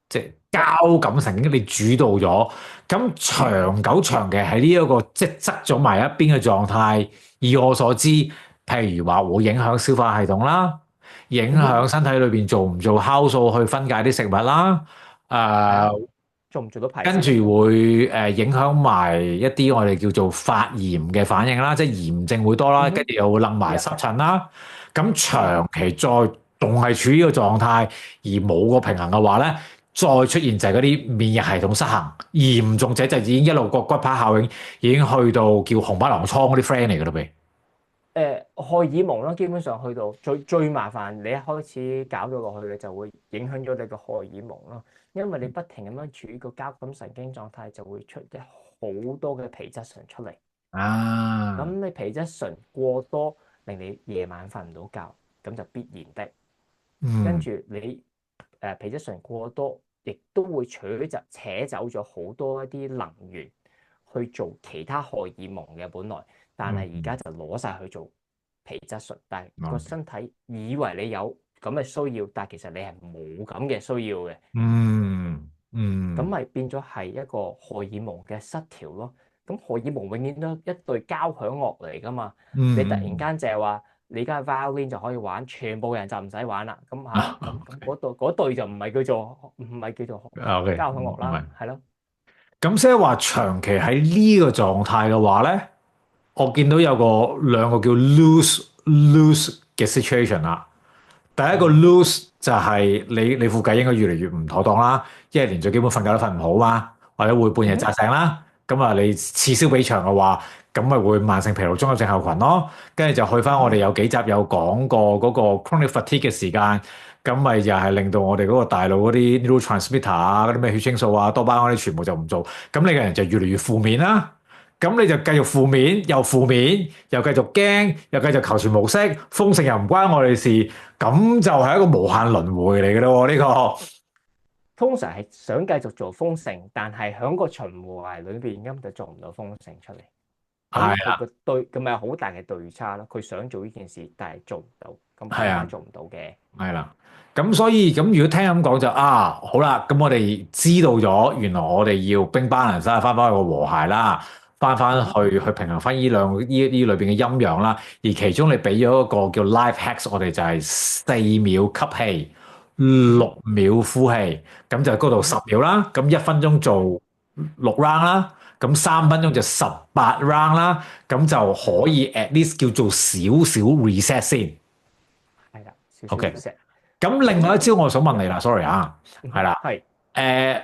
Speaker 1: 即係
Speaker 2: 即
Speaker 1: 交感神經你主導咗，咁長久長期喺呢一個即係側咗埋一邊嘅狀態。以我所知，譬如話會影響消化系統啦，影
Speaker 2: 嗯哼，
Speaker 1: 響身體裏邊做唔做酵素去分解啲食物啦，
Speaker 2: 係啦，
Speaker 1: 誒、
Speaker 2: 做唔做到排
Speaker 1: 跟住
Speaker 2: 泄？
Speaker 1: 會影響埋一啲我哋叫做發炎嘅反應啦，即係炎症會多啦，
Speaker 2: 嗯哼，
Speaker 1: 跟住又會冧埋
Speaker 2: 係啊，
Speaker 1: 濕疹啦。咁
Speaker 2: 嗯
Speaker 1: 長期再仲係處於呢個狀態而冇個平衡嘅話咧，再出現就係嗰啲免疫系統失衡，嚴重者就已經一路個骨牌效應已經去到叫紅斑狼瘡嗰啲 friend 嚟㗎啦呗。
Speaker 2: 荷爾蒙啦，基本上去到最麻煩，你一開始搞咗落去，你就會影響咗你個荷爾蒙咯。因為你不停咁樣處於個交感神經狀態，就會出一好多嘅皮質醇出嚟。咁
Speaker 1: 啊，
Speaker 2: 你皮質醇過多，令你夜晚瞓唔到覺，咁就必然的。跟
Speaker 1: 嗯
Speaker 2: 住你皮質醇過多，亦都會扯走咗好多一啲能源去做其他荷爾蒙嘅本來，但係而家
Speaker 1: 嗯
Speaker 2: 就攞晒去做皮質醇，但係個
Speaker 1: ，OK，
Speaker 2: 身體以為你有咁嘅需要，但係其實你係冇咁嘅需要嘅，
Speaker 1: 嗯
Speaker 2: 咁
Speaker 1: 嗯
Speaker 2: 咪變咗係一個荷爾蒙嘅失調咯。咁荷爾蒙永遠都一對交響樂嚟噶嘛，你突然
Speaker 1: 嗯
Speaker 2: 間就係話你而家 violin 就可以玩，全部人就唔使玩啦。咁
Speaker 1: 嗯
Speaker 2: 嚇咁嗰對就唔係叫做
Speaker 1: ，OK，
Speaker 2: 交響樂啦，
Speaker 1: 唔係。
Speaker 2: 係咯。
Speaker 1: 咁即係話長期喺呢個狀態嘅話咧，我見到有兩個叫 lose lose 嘅 situation 啦。第一個
Speaker 2: 嗯
Speaker 1: lose 就係你副計應該越嚟越唔妥當啦，因為連續基本瞓覺都瞓唔好嘛，或者會半夜
Speaker 2: 嗯
Speaker 1: 扎醒啦。咁啊，你此消彼長嘅話，咁咪會慢性疲勞綜合症候群咯。跟住就去翻我哋
Speaker 2: 嗯
Speaker 1: 有幾集有講過嗰個 chronic fatigue 嘅時間，咁咪又係令到我哋嗰個大腦嗰啲 neurotransmitter 啊、嗰啲咩血清素啊、多巴胺嗰啲全部就唔做，咁你個人就越嚟越負面啦。咁你就繼續負面，又負面，又繼續驚，又繼續求全無色，豐盛又唔關我哋事，咁就係一個無限輪迴嚟嘅咯喎，呢個
Speaker 2: 通常係想繼續做豐盛，但係喺個循環裏邊根本就做唔到豐盛出嚟。咁佢
Speaker 1: 係啦，
Speaker 2: 個對咁咪有好大嘅對差咯。佢想做呢件事，但係做唔到，咁
Speaker 1: 係啊，
Speaker 2: 係咪做唔到嘅？
Speaker 1: 係啦。咁所以咁如果聽咁講就好啦，咁我哋知道咗原來我哋要兵班人 a 翻返去個和諧啦，翻翻
Speaker 2: 嗯哼
Speaker 1: 去平衡翻呢裏邊嘅陰陽啦。而其中你俾咗一個叫 life hacks，我哋就係4秒吸氣，
Speaker 2: 嗯哼
Speaker 1: 6秒呼氣，咁就嗰度十
Speaker 2: 嗯哼
Speaker 1: 秒啦。咁1分鐘做
Speaker 2: 嗯
Speaker 1: 6 round 啦，咁3分鐘就18 round啦，咁就
Speaker 2: 嗯哼，
Speaker 1: 可以 at least 叫做少少 reset 先。
Speaker 2: 係啦，少少
Speaker 1: OK。
Speaker 2: reset。
Speaker 1: 咁另外一
Speaker 2: 咁
Speaker 1: 招我想問你啦，sorry 啊，係啦，
Speaker 2: 係
Speaker 1: 誒、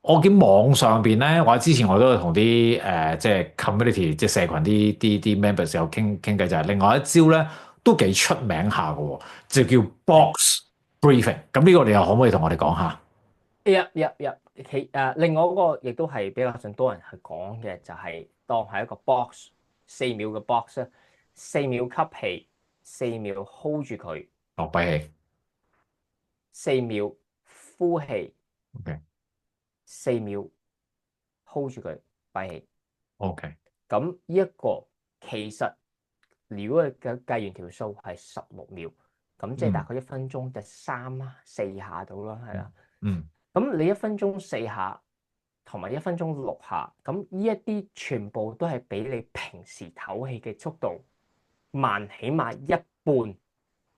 Speaker 1: 我見網上邊咧，或者之前我都有同啲即係 community 即係社群啲 members 有傾偈，就係另外一招咧都幾出名下嘅喎，就叫
Speaker 2: 係
Speaker 1: box briefing。咁呢個你又可唔可以同我哋講下？
Speaker 2: 另外嗰個亦都係比較上多人去講嘅，就係當係一個 box 4秒嘅 box 咧，4秒吸氣，4秒 hold 住佢，
Speaker 1: 落閉氣
Speaker 2: 4秒呼氣，
Speaker 1: ，OK
Speaker 2: 4秒 hold 住佢，閉氣。
Speaker 1: OK，
Speaker 2: 咁呢一個其實如果計完條數係16秒，咁即係大
Speaker 1: 嗯
Speaker 2: 概1分鐘就3、4下到啦，係
Speaker 1: 嗯
Speaker 2: 啦。
Speaker 1: 嗯
Speaker 2: 咁你1分鐘4下，同埋1分鐘6下，咁呢一啲全部都係比你平時唞氣嘅速度慢起碼一半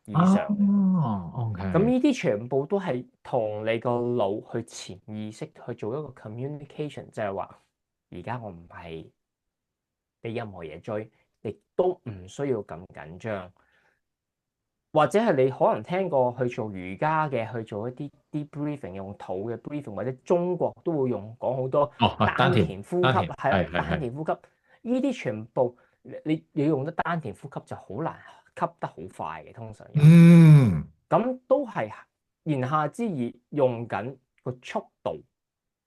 Speaker 2: 以上嘅。咁
Speaker 1: OK，
Speaker 2: 呢啲全部都係同你個腦去潛意識去做一個 communication，就係話而家我唔係俾任何嘢追，亦都唔需要咁緊張。或者係你可能聽過去做瑜伽嘅，去做一啲 deep breathing 用肚嘅 breathing，或者中國都會講好多
Speaker 1: 哦，啊，丹
Speaker 2: 丹
Speaker 1: 田，
Speaker 2: 田呼吸，
Speaker 1: 丹田，
Speaker 2: 係啦，丹
Speaker 1: 係係係，
Speaker 2: 田呼吸，呢啲全部你用得丹田呼吸就好難吸得好快嘅，通常人
Speaker 1: 嗯
Speaker 2: 咁都係言下之意用緊個速度同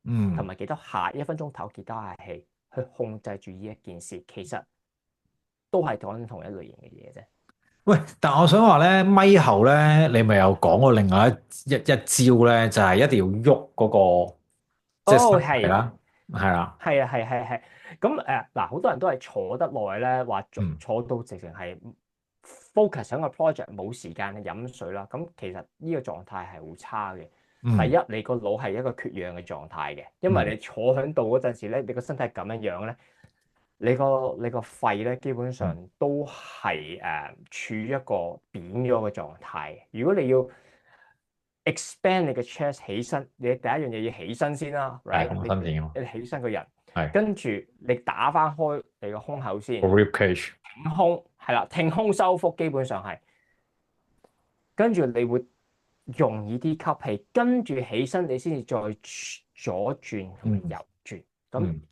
Speaker 1: 嗯。
Speaker 2: 埋幾多下，1分鐘唞幾多下氣去控制住呢一件事，其實都係講同一類型嘅嘢啫。
Speaker 1: 喂，但我想話咧，咪後咧，你咪有講過另外一招咧，就係一定要喐嗰個即係
Speaker 2: 哦，
Speaker 1: 身體
Speaker 2: 係。
Speaker 1: 啦，係啦，
Speaker 2: 係啊，係。咁嗱，好多人都係坐得耐咧，話
Speaker 1: 嗯
Speaker 2: 坐到直情係 focus 喺個 project，冇時間去飲水啦。咁其實呢個狀態係好差嘅。第
Speaker 1: 嗯
Speaker 2: 一，你個腦係一個缺氧嘅狀態嘅，因為
Speaker 1: 嗯
Speaker 2: 你坐喺度嗰陣時咧，你個身體咁樣樣咧，你個肺咧基本上
Speaker 1: 嗯
Speaker 2: 都係處於一個扁咗嘅狀態。如果你要 expand 你嘅 chest 起身，你第一樣嘢要起身先啦，right？
Speaker 1: 係咁伸展啊，
Speaker 2: 你起身個人。
Speaker 1: 係
Speaker 2: 跟住你打翻開你個胸口先，
Speaker 1: 個 rib cage，
Speaker 2: 挺胸係啦，挺胸收腹基本上係，跟住你會容易啲吸氣，跟住起身你先至再左轉同埋
Speaker 1: 嗯
Speaker 2: 右轉。咁
Speaker 1: 嗯，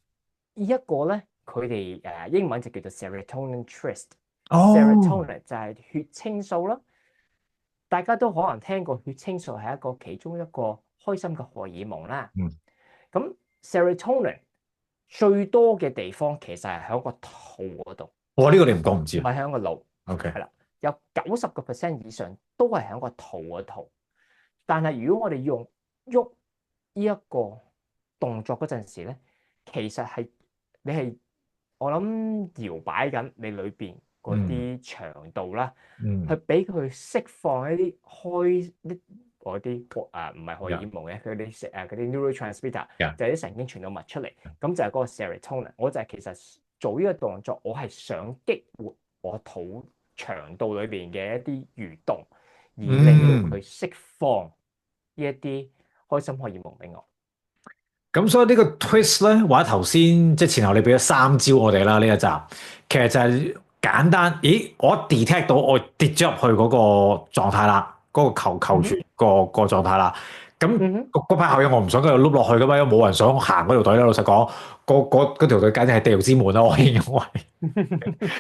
Speaker 2: 呢一個咧，佢哋英文就叫做 serotonin twist。
Speaker 1: 哦，serotonin
Speaker 2: 就係血清素啦，大家都可能聽過血清素係一個其中一個開心嘅荷爾蒙啦。
Speaker 1: 嗯，
Speaker 2: 咁 serotonin 最多嘅地方其實係喺個肚嗰度，
Speaker 1: 我呢個你唔講唔知
Speaker 2: 唔
Speaker 1: 啊
Speaker 2: 係喺個腦。
Speaker 1: ，OK，
Speaker 2: 係啦，有90%以上都係喺個肚嗰度。但係如果我哋用喐呢一個動作嗰陣時咧，其實係你係我諗搖擺緊你裏邊嗰
Speaker 1: 嗯
Speaker 2: 啲腸道啦，去
Speaker 1: 嗯
Speaker 2: 俾佢釋放一啲開啲嗰啲唔係荷爾
Speaker 1: ，yeah
Speaker 2: 蒙嘅，佢啲嗰啲 neurotransmitter
Speaker 1: yeah，
Speaker 2: 就係啲神經傳導物出嚟，咁就係嗰個 serotonin。我就係其實做呢個動作，我係想激活我肚腸道裏邊嘅一啲蠕動，而令到
Speaker 1: 嗯。
Speaker 2: 佢釋放呢一啲開心荷爾蒙俾我。
Speaker 1: 咁所以呢個 twist 咧，或者頭先即係前後你俾咗3招我哋啦，呢一集其實就係簡單。咦，我 detect 到我跌咗入去嗰個狀態啦，嗰、個球住
Speaker 2: 嗯哼，
Speaker 1: 個狀態啦。咁
Speaker 2: 嗯哼，
Speaker 1: 嗰班後嘢我唔想繼續碌落去噶嘛，因為冇人想行嗰條隊啦。老實講，嗰條隊簡直係地獄之門啦，我形容為。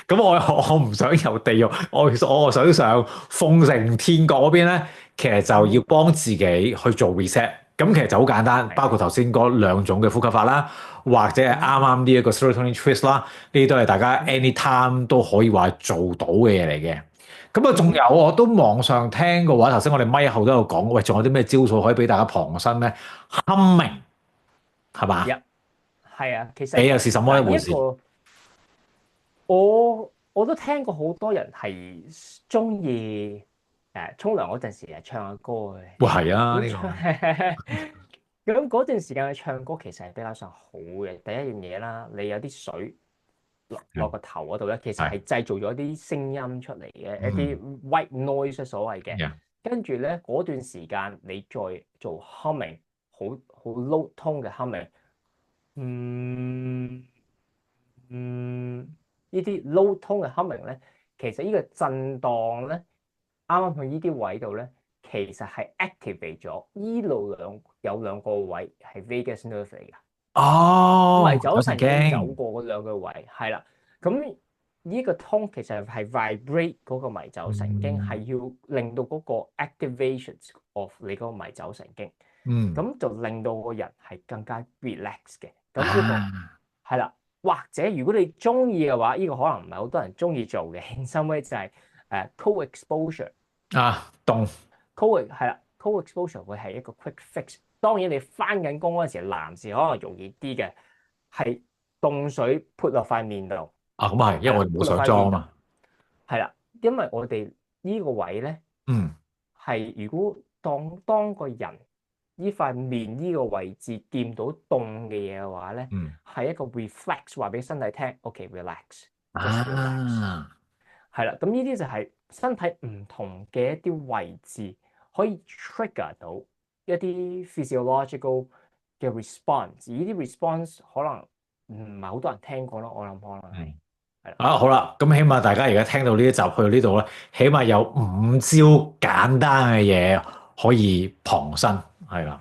Speaker 1: 咁我唔想由地獄，我想上豐盛天國嗰邊咧，其實就要幫自己去做 reset。咁其實就好簡單，
Speaker 2: 係，
Speaker 1: 包括頭先嗰兩種嘅呼吸法啦，或者係啱啱呢一個 serotonin twist 啦，呢啲都係大家 anytime 都可以話做到嘅嘢嚟嘅。咁啊，仲有我都網上聽過話，頭先我哋咪後都有講，喂，仲有啲咩招數可以俾大家旁身咧？Humming 係嘛？
Speaker 2: 係啊，其實
Speaker 1: 你又是什麼
Speaker 2: 嗱，
Speaker 1: 一回事？
Speaker 2: 呢一個我都聽過好多人係中意沖涼嗰陣時係唱下歌嘅。
Speaker 1: 喂，係啊，呢
Speaker 2: 咁唱
Speaker 1: 個
Speaker 2: 咁嗰段時間去唱歌其實係比較上好嘅。第一樣嘢啦，你有啲水落個頭嗰度咧，其實
Speaker 1: 係
Speaker 2: 係製造咗啲聲音出嚟嘅一
Speaker 1: 嗯
Speaker 2: 啲 white noise 所謂嘅。
Speaker 1: ，yeah，
Speaker 2: 跟住咧嗰段時間你再做 humming，好 low tone 嘅 humming，嗯。呢啲 low tone 嘅 humming 咧，其實呢個震盪咧，啱啱去呢啲位度咧，其實係 activate 咗依度有兩個位係 vagus nerve 嚟嘅，迷
Speaker 1: 哦，有神
Speaker 2: 走神經走
Speaker 1: 經，
Speaker 2: 過嗰兩個位，係啦。咁呢個 tone 其實係 vibrate 嗰個迷走神經，係
Speaker 1: 嗯
Speaker 2: 要令到嗰個 activations of 你嗰個迷走神經，
Speaker 1: 嗯
Speaker 2: 咁就令到個人係更加 relax 嘅。咁呢
Speaker 1: 啊
Speaker 2: 個係啦。或者如果你中意嘅話，呢、個可能唔係好多人中意做嘅。in some way 就係cold exposure。
Speaker 1: 啊，凍
Speaker 2: cold 係啦，cold exposure 會係一個 quick fix。當然你翻緊工嗰陣時，男士可能容易啲嘅，係凍水潑落塊面度，
Speaker 1: 啊，咁啊係，因
Speaker 2: 係啦，
Speaker 1: 為我哋冇
Speaker 2: 潑落
Speaker 1: 上
Speaker 2: 塊面度，
Speaker 1: 妝啊嘛，
Speaker 2: 係啦，因為我哋呢個位咧
Speaker 1: 嗯
Speaker 2: 係如果當個人呢塊面呢個位置掂到凍嘅嘢嘅話咧，
Speaker 1: 嗯
Speaker 2: 係一個 reflex 話俾身體聽，OK relax，just relax。
Speaker 1: 啊，
Speaker 2: 係啦，咁呢啲就係身體唔同嘅一啲位置可以 trigger 到一啲 physiological 嘅 response，而呢啲 response 可能唔係好多人聽過咯，我諗可能係
Speaker 1: 嗯好啦，咁起碼大家而家聽到呢一集去到呢度咧，起碼有5招簡單嘅嘢可以傍身，係啦。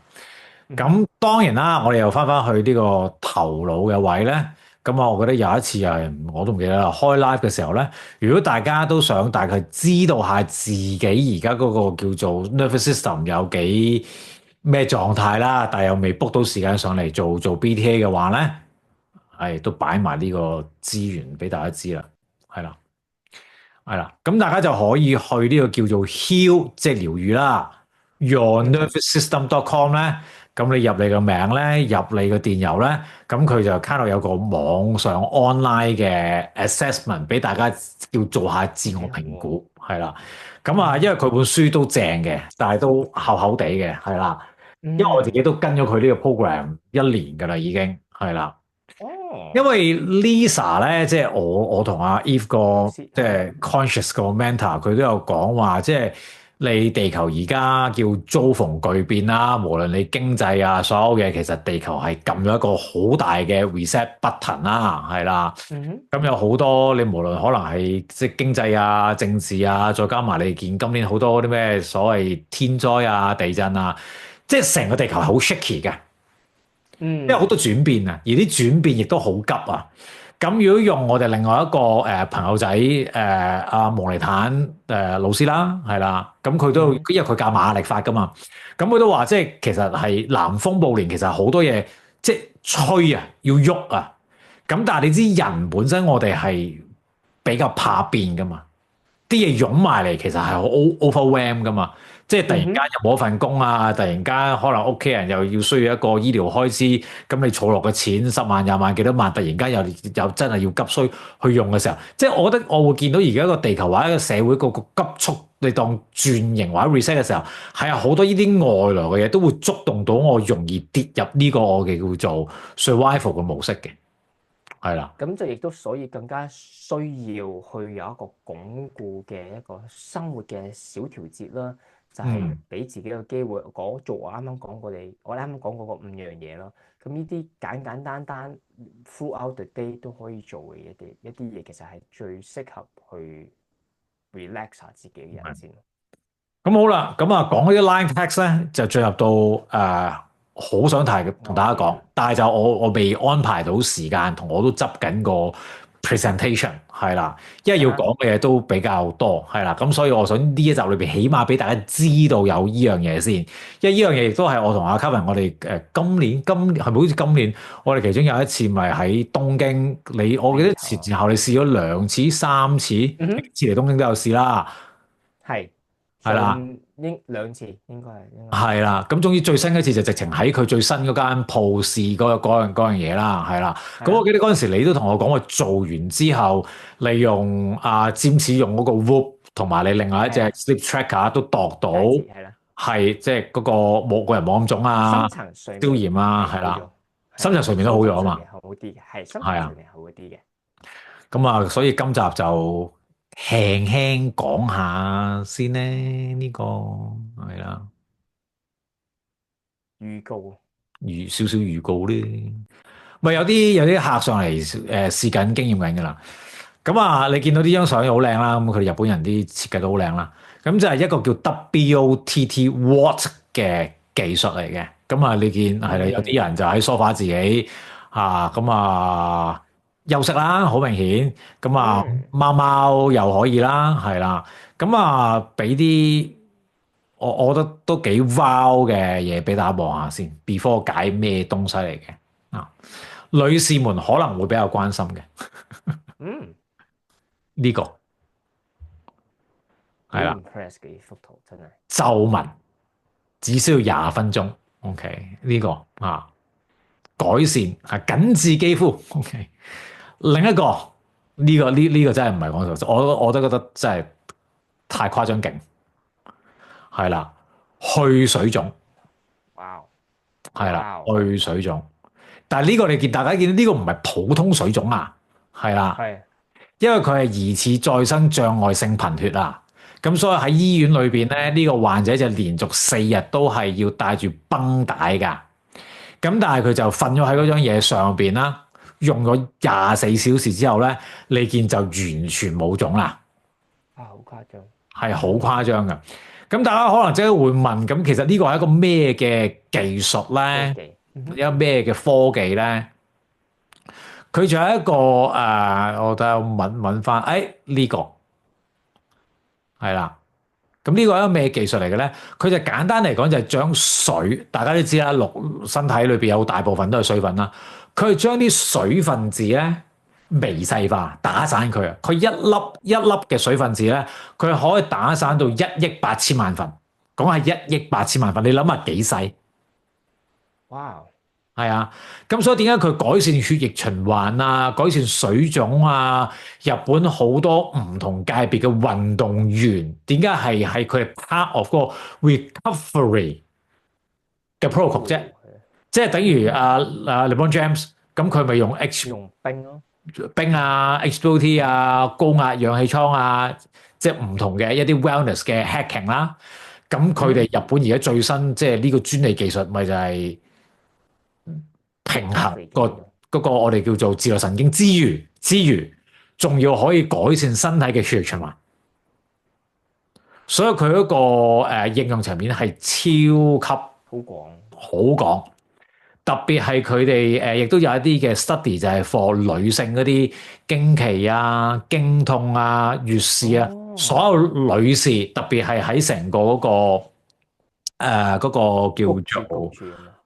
Speaker 1: 咁當然啦，我哋又翻去呢個頭腦嘅位咧。咁啊，我覺得有一次又係我都唔記得啦。開 live 嘅時候咧，如果大家都想大概知道下自己而家嗰個叫做 nervous system 有幾咩狀態啦，但係又未 book 到時間上嚟做 BTA 嘅話咧，係都擺埋呢個資源俾大家知啦，係啦。係啦，咁大家就可以去呢個叫做 Heal，即係療癒啦，YourNervousSystem.com 咧，咁你入你個名咧，入你個電郵咧，咁佢就 kind of 有個網上 online 嘅 assessment 俾大家叫做下自我評估，係啦。咁啊，因為佢本書都正嘅，但係都厚厚地嘅，係啦。因為我自己都跟咗佢呢個 program 1年㗎啦，已經係啦。因為 Lisa 咧，即係我同阿 Eve 個即係 conscious 個 mentor，佢都有講話，即係你地球而家叫遭逢巨變啦，無論你經濟啊，所有嘅其實地球係撳咗一個好大嘅 reset button 啦，係啦。咁有好多你無論可能係即係經濟啊、政治啊，再加埋你見今年好多啲咩所謂天災啊、地震啊，即係成個地球係好 shaky 嘅。因為好多轉變啊，而啲轉變亦都好急啊。咁如果用我哋另外一個朋友仔阿蒙尼坦老師啦，係啦，咁佢都因為佢教馬力法噶嘛，咁佢都話即係其實係南風暴年，其實好多嘢即係吹啊，要喐啊。咁但係你知人本身我哋係比較怕變噶嘛，啲嘢湧埋嚟其實係好 overwhelm 噶嘛。即係突然間又冇份工啊！突然間可能屋企人又要需要一個醫療開支，咁你儲落嘅錢10萬、20萬幾多萬，突然間又真係要急需去用嘅時候，即係我覺得我會見到而家個地球或者個社會個急速，你當轉型或者 reset 嘅時候，係有好多呢啲外來嘅嘢都會觸動到我，容易跌入呢個我嘅叫做 survival 嘅模式嘅，係啦。
Speaker 2: 咁就亦都所以更加需要去有一個鞏固嘅一個生活嘅小調節啦。就係俾自己個機會做我啱啱講我啱啱講嗰個5樣嘢咯。咁呢啲簡單 throughout the day 都可以做嘅一啲嘢，其實係最適合去 relax 下自己嘅人先。
Speaker 1: 咁好啦，咁啊講嗰啲 line text 咧，就進入到好想同大家講，但係就我未安排到時間，同我都執緊個 presentation 係啦，因為要講嘅嘢都比較多係啦，咁所以我想呢一集裏邊起碼俾大家知道有呢樣嘢先，因為呢樣嘢亦都係我同阿 Kevin 我哋今年係咪好似今年我哋其中有一次咪喺東京，我記得前後你試咗2次、3次，一次嚟東京都有試啦，係啦，
Speaker 2: 應2次應該
Speaker 1: 係啦，咁終於最新一次就直情喺佢最新嗰間鋪試嗰樣嘢啦，係啦。咁我記得嗰陣時你都同我講話做完之後，你用占士用嗰個 Whoop 同埋你另外一隻 Sleep Tracker 都度到，係即係嗰個冇個人冇咁腫啊，消炎啊，係啦，深層睡眠都好咗啊嘛，
Speaker 2: 好啲嘅，係深層睡眠好啲嘅。
Speaker 1: 咁啊，所以今集就輕輕講下先咧，呢個係啦，少少預告咧，咪有啲客上嚟試緊經驗緊噶啦。咁啊，你見到呢張相好靚啦，咁佢哋日本人啲設計都好靚啦。咁就係一個叫 WOTT Watt 嘅技術嚟嘅。咁啊，你見係啦，有啲人就喺梳化自己咁休息啦，好明顯。咁啊，貓貓又可以啦，係啦。咁啊，俾啲我覺得都幾 wow 嘅嘢俾大家望下先。before 解咩東西嚟嘅啊？女士們可能會比較關心嘅。呢個係啦，皺紋只需要20分鐘。OK，呢個改善緊緻肌膚。OK，另一個呢個真係唔係講笑，我都覺得真係太誇張勁。係啦，去水腫。哇！係啦，去水腫。但係呢個大家見到呢個唔係普通水腫啊，係啦。因為佢係疑似再生障礙性貧血啊，咁所以喺醫院裏邊咧，呢個患者就連續4日都係要帶住繃帶噶，咁但係佢就瞓咗喺嗰張嘢上邊啦，用咗24小時之後咧，你見就完全冇腫啦。
Speaker 2: 啊，好誇張。
Speaker 1: 係好誇張嘅。咁大家可能即刻會問，咁其實呢個係一個咩嘅技術咧？一個咩嘅科技咧？佢仲有一個我等下揾翻，呢個係啦。咁呢個係一個咩技術嚟嘅咧？佢就簡單嚟講就係將水，大家都知啦，身體裏邊有大部分都係水分啦。佢係將啲水分子咧微細化，打散佢啊。佢一粒一粒嘅水分子咧，佢可以打散到1億8千萬份。講係1億8千萬份，你諗下幾細？
Speaker 2: 哇！
Speaker 1: 係啊，咁所以點解佢改善血液循環啊，改善水腫啊？日本好多唔同界別嘅運動員，點解係佢哋 part of 嗰個 recovery 嘅 protocol 啫？即係等於LeBron James，咁佢咪用
Speaker 2: 用冰咯，
Speaker 1: 冰啊、HBOT 啊、高壓氧氣艙啊，即係唔同嘅一啲 wellness 嘅 hacking 啦。咁佢哋日本而家最新即係呢個專利技術，咪就係平衡嗰個我哋叫做自律神經之餘，仲要可以改善身體嘅血液循環。所以佢嗰個應用層面係超級
Speaker 2: 好廣，
Speaker 1: 好講。特別係佢哋亦都有一啲嘅 study 就係 for 女性嗰啲經期啊、經痛啊、月事啊，所有女士特別係喺成個嗰個叫做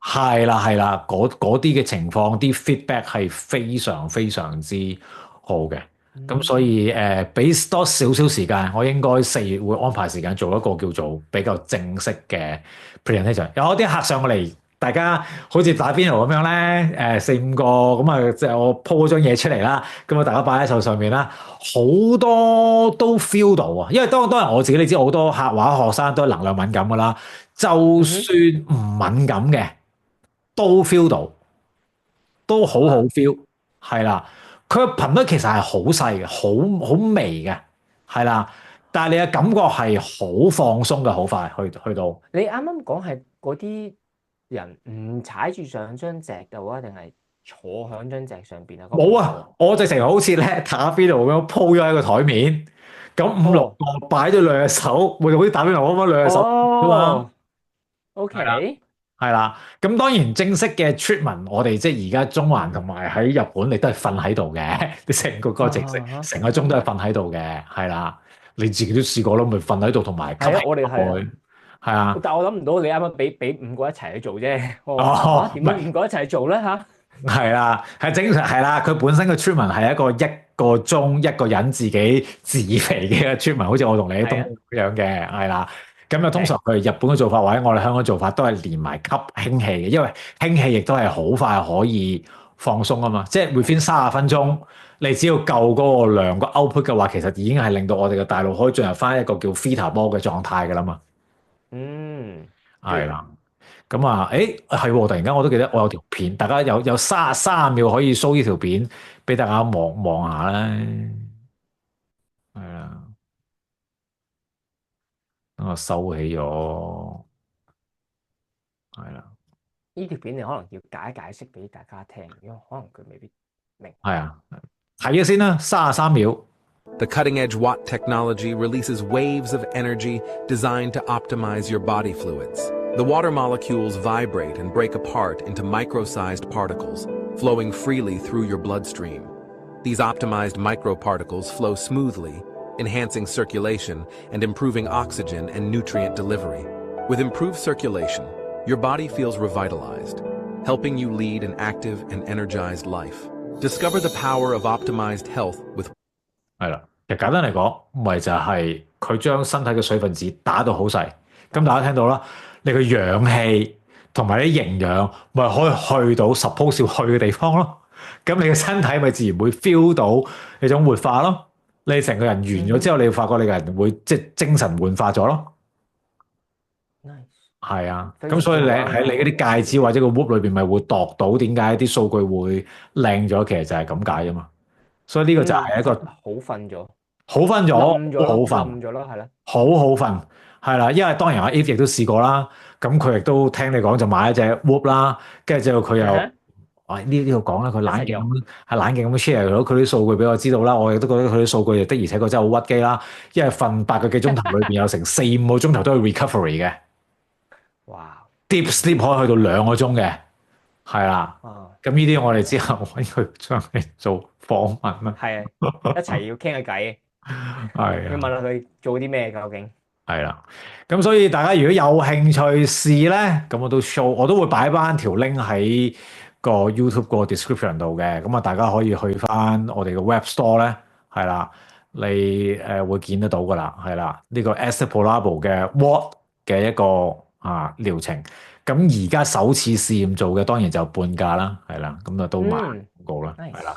Speaker 1: 係啦嗰啲嘅情況，啲 feedback 係非常非常之好嘅。咁所以俾多少少時間，我應該4月會安排時間做一個叫做比較正式嘅 presentation。有啲客上過嚟。大家好似打邊爐咁樣咧，4、5個咁啊，即係我 po 嗰張嘢出嚟啦，咁啊大家擺喺手上面啦，好多都 feel 到啊，因為當然我自己你知好多客話學生都係能量敏感噶啦，就算唔敏感嘅都 feel 到，都好 feel，係啦，佢嘅頻率其實係好細嘅，好微嘅，係啦，但係你嘅感覺係好放鬆嘅，好快去到。
Speaker 2: 你啱啱講係嗰啲人唔踩住上張席嘅話，定係坐響張席上邊啊？
Speaker 1: 冇啊！我直情好似咧打邊爐咁樣鋪咗喺個台面，咁5、6個擺咗兩隻手，會好似打邊爐咁樣兩隻手啫嘛。
Speaker 2: OK，
Speaker 1: 係啦。咁當然正式嘅 treatment，我哋即係而家中環同埋喺日本，你都係瞓喺度嘅。你成個過程成個鐘都係瞓喺度嘅，係啦。你自己都試過咯，咪瞓喺度同埋吸氣。
Speaker 2: 我哋係
Speaker 1: 係啊。
Speaker 2: 但係我諗唔到你啱啱俾5個一齊去做啫。點解5個一齊做咧嚇？
Speaker 1: 係啦，係正常係啦。佢本身嘅 treatment 係一個鐘一個人自己自肥嘅 treatment，好似我同你喺東咁樣嘅，係啦。咁啊，通常佢哋日本嘅做法或者我哋香港做法都係連埋吸氫氣嘅，因為氫氣亦都係好快可以放鬆啊嘛。即係 within 30分鐘，你只要夠嗰個量個 output 嘅話，其實已經係令到我哋嘅大腦可以進入翻一個叫 theta 波嘅狀態噶啦嘛。係啦。咁啊，係喎！突然間我都記得我有條片，大家有30秒可以 show 呢條片俾大家望下咧。係啊，等我收起咗。係啦，
Speaker 2: 呢條片你可能要解釋俾大家聽，因為可能佢未必明。
Speaker 1: 係啊，睇咗先啦，33秒。
Speaker 3: The cutting-edge Watt technology releases waves of energy designed to optimize your body fluids. The water molecules vibrate and break apart into micro-sized particles, flowing freely through your bloodstream. These optimized microparticles flow smoothly, enhancing circulation and improving oxygen and nutrient delivery. With improved circulation, your body feels revitalized, helping you lead an active and energized life. Discover the power of optimized health with
Speaker 1: 係啦，其實簡單嚟講，咪就係佢將身體嘅水分子打到好細。咁大家聽到啦，你嘅氧氣同埋啲營養咪可以去到 suppose 要去嘅地方咯。咁你嘅身體咪自然會 feel 到你種活化咯。你成個人完咗之後，你會發覺你個人會即係精神煥發咗咯。係啊，咁所以你喺你嗰啲戒指或者個 Whoop 裏邊咪會度到點解啲數據會靚咗，其實就係咁解啊嘛。所以呢個就係一個
Speaker 2: 好瞓咗，
Speaker 1: 好瞓咗，好瞓
Speaker 2: 咗咯，係啦，
Speaker 1: 好瞓，係啦。因為當然阿 Eve 亦都試過啦，咁佢亦都聽你講就買一隻 Whoop 啦，跟住之後佢又呢度講啦，佢冷
Speaker 2: 一齊用
Speaker 1: 靜咁係冷靜咁 share 咗佢啲數據俾我知道啦，我亦都覺得佢啲數據的而且確真係好屈機啦，因為瞓8個幾鐘頭裏邊有成4、5個鐘頭都係 recovery 嘅
Speaker 2: 哇！
Speaker 1: ，deep sleep 可以去到2個鐘嘅，係啦。
Speaker 2: 啊，
Speaker 1: 咁呢啲我哋之後揾佢上嚟做訪問啦。
Speaker 2: 係啊，一齊要傾下偈，
Speaker 1: 係啊，
Speaker 2: 要問下佢做啲咩究竟。
Speaker 1: 係啦。咁所以大家如果有興趣試咧，咁我都會擺翻條 link 喺個 YouTube 個 description 度嘅。咁啊，大家可以去翻我哋嘅 Web Store 咧，係啦，你會見得到噶啦，係啦。呢個 Astapolabo 嘅 Watt 嘅一個療程。咁而家首次試驗做嘅當然就半價啦，係啦。咁啊都賣廣告啦，係啦。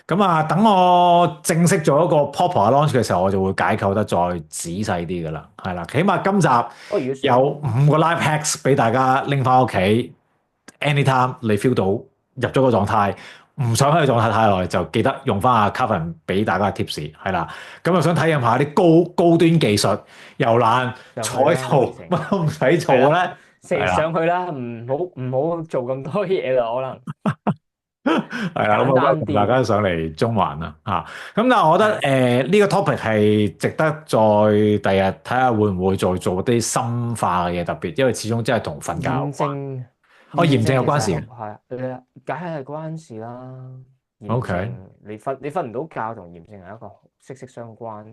Speaker 1: 咁啊，等我正式做一個 proper launch 嘅時候，我就會解構得再仔細啲㗎啦，係啦。起碼今集
Speaker 2: 如果
Speaker 1: 有5個 life hacks 俾大家拎翻屋企，anytime 你 feel 到入咗個狀態，唔想喺個狀態太耐，就記得用翻阿 Kevin 俾大家嘅 tips，係啦。咁又想體驗下啲高端技術，又懶坐喺度乜都唔使做咧，
Speaker 2: 食上去啦，唔好做咁多嘢啦，可能。
Speaker 1: 係啦，咁我同大家上嚟中環啦嚇。咁但係我覺得呢個 topic 係值得再第日睇下會唔會再做啲深化嘅嘢特別，因為始終真係同瞓覺有關。炎症有關事嘅，
Speaker 2: 係啊，梗係關事啦。
Speaker 1: OK，
Speaker 2: 你瞓唔到覺同炎症係一個息息相關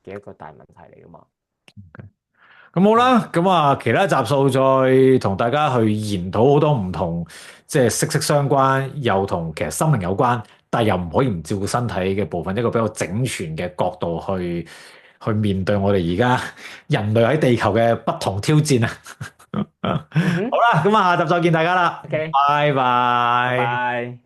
Speaker 2: 嘅一個大問題嚟噶嘛。
Speaker 1: 咁好啦，咁啊，其他集數再同大家去研討好多唔同，即係息息相關，又同其實心靈有關，但係又唔可以唔照顧身體嘅部分，一個比較整全嘅角度去面對我哋而家人類喺地球嘅不同挑戰啊！好啦，咁啊，下集再見大家啦，
Speaker 2: OK，
Speaker 1: 拜拜。
Speaker 2: 拜拜。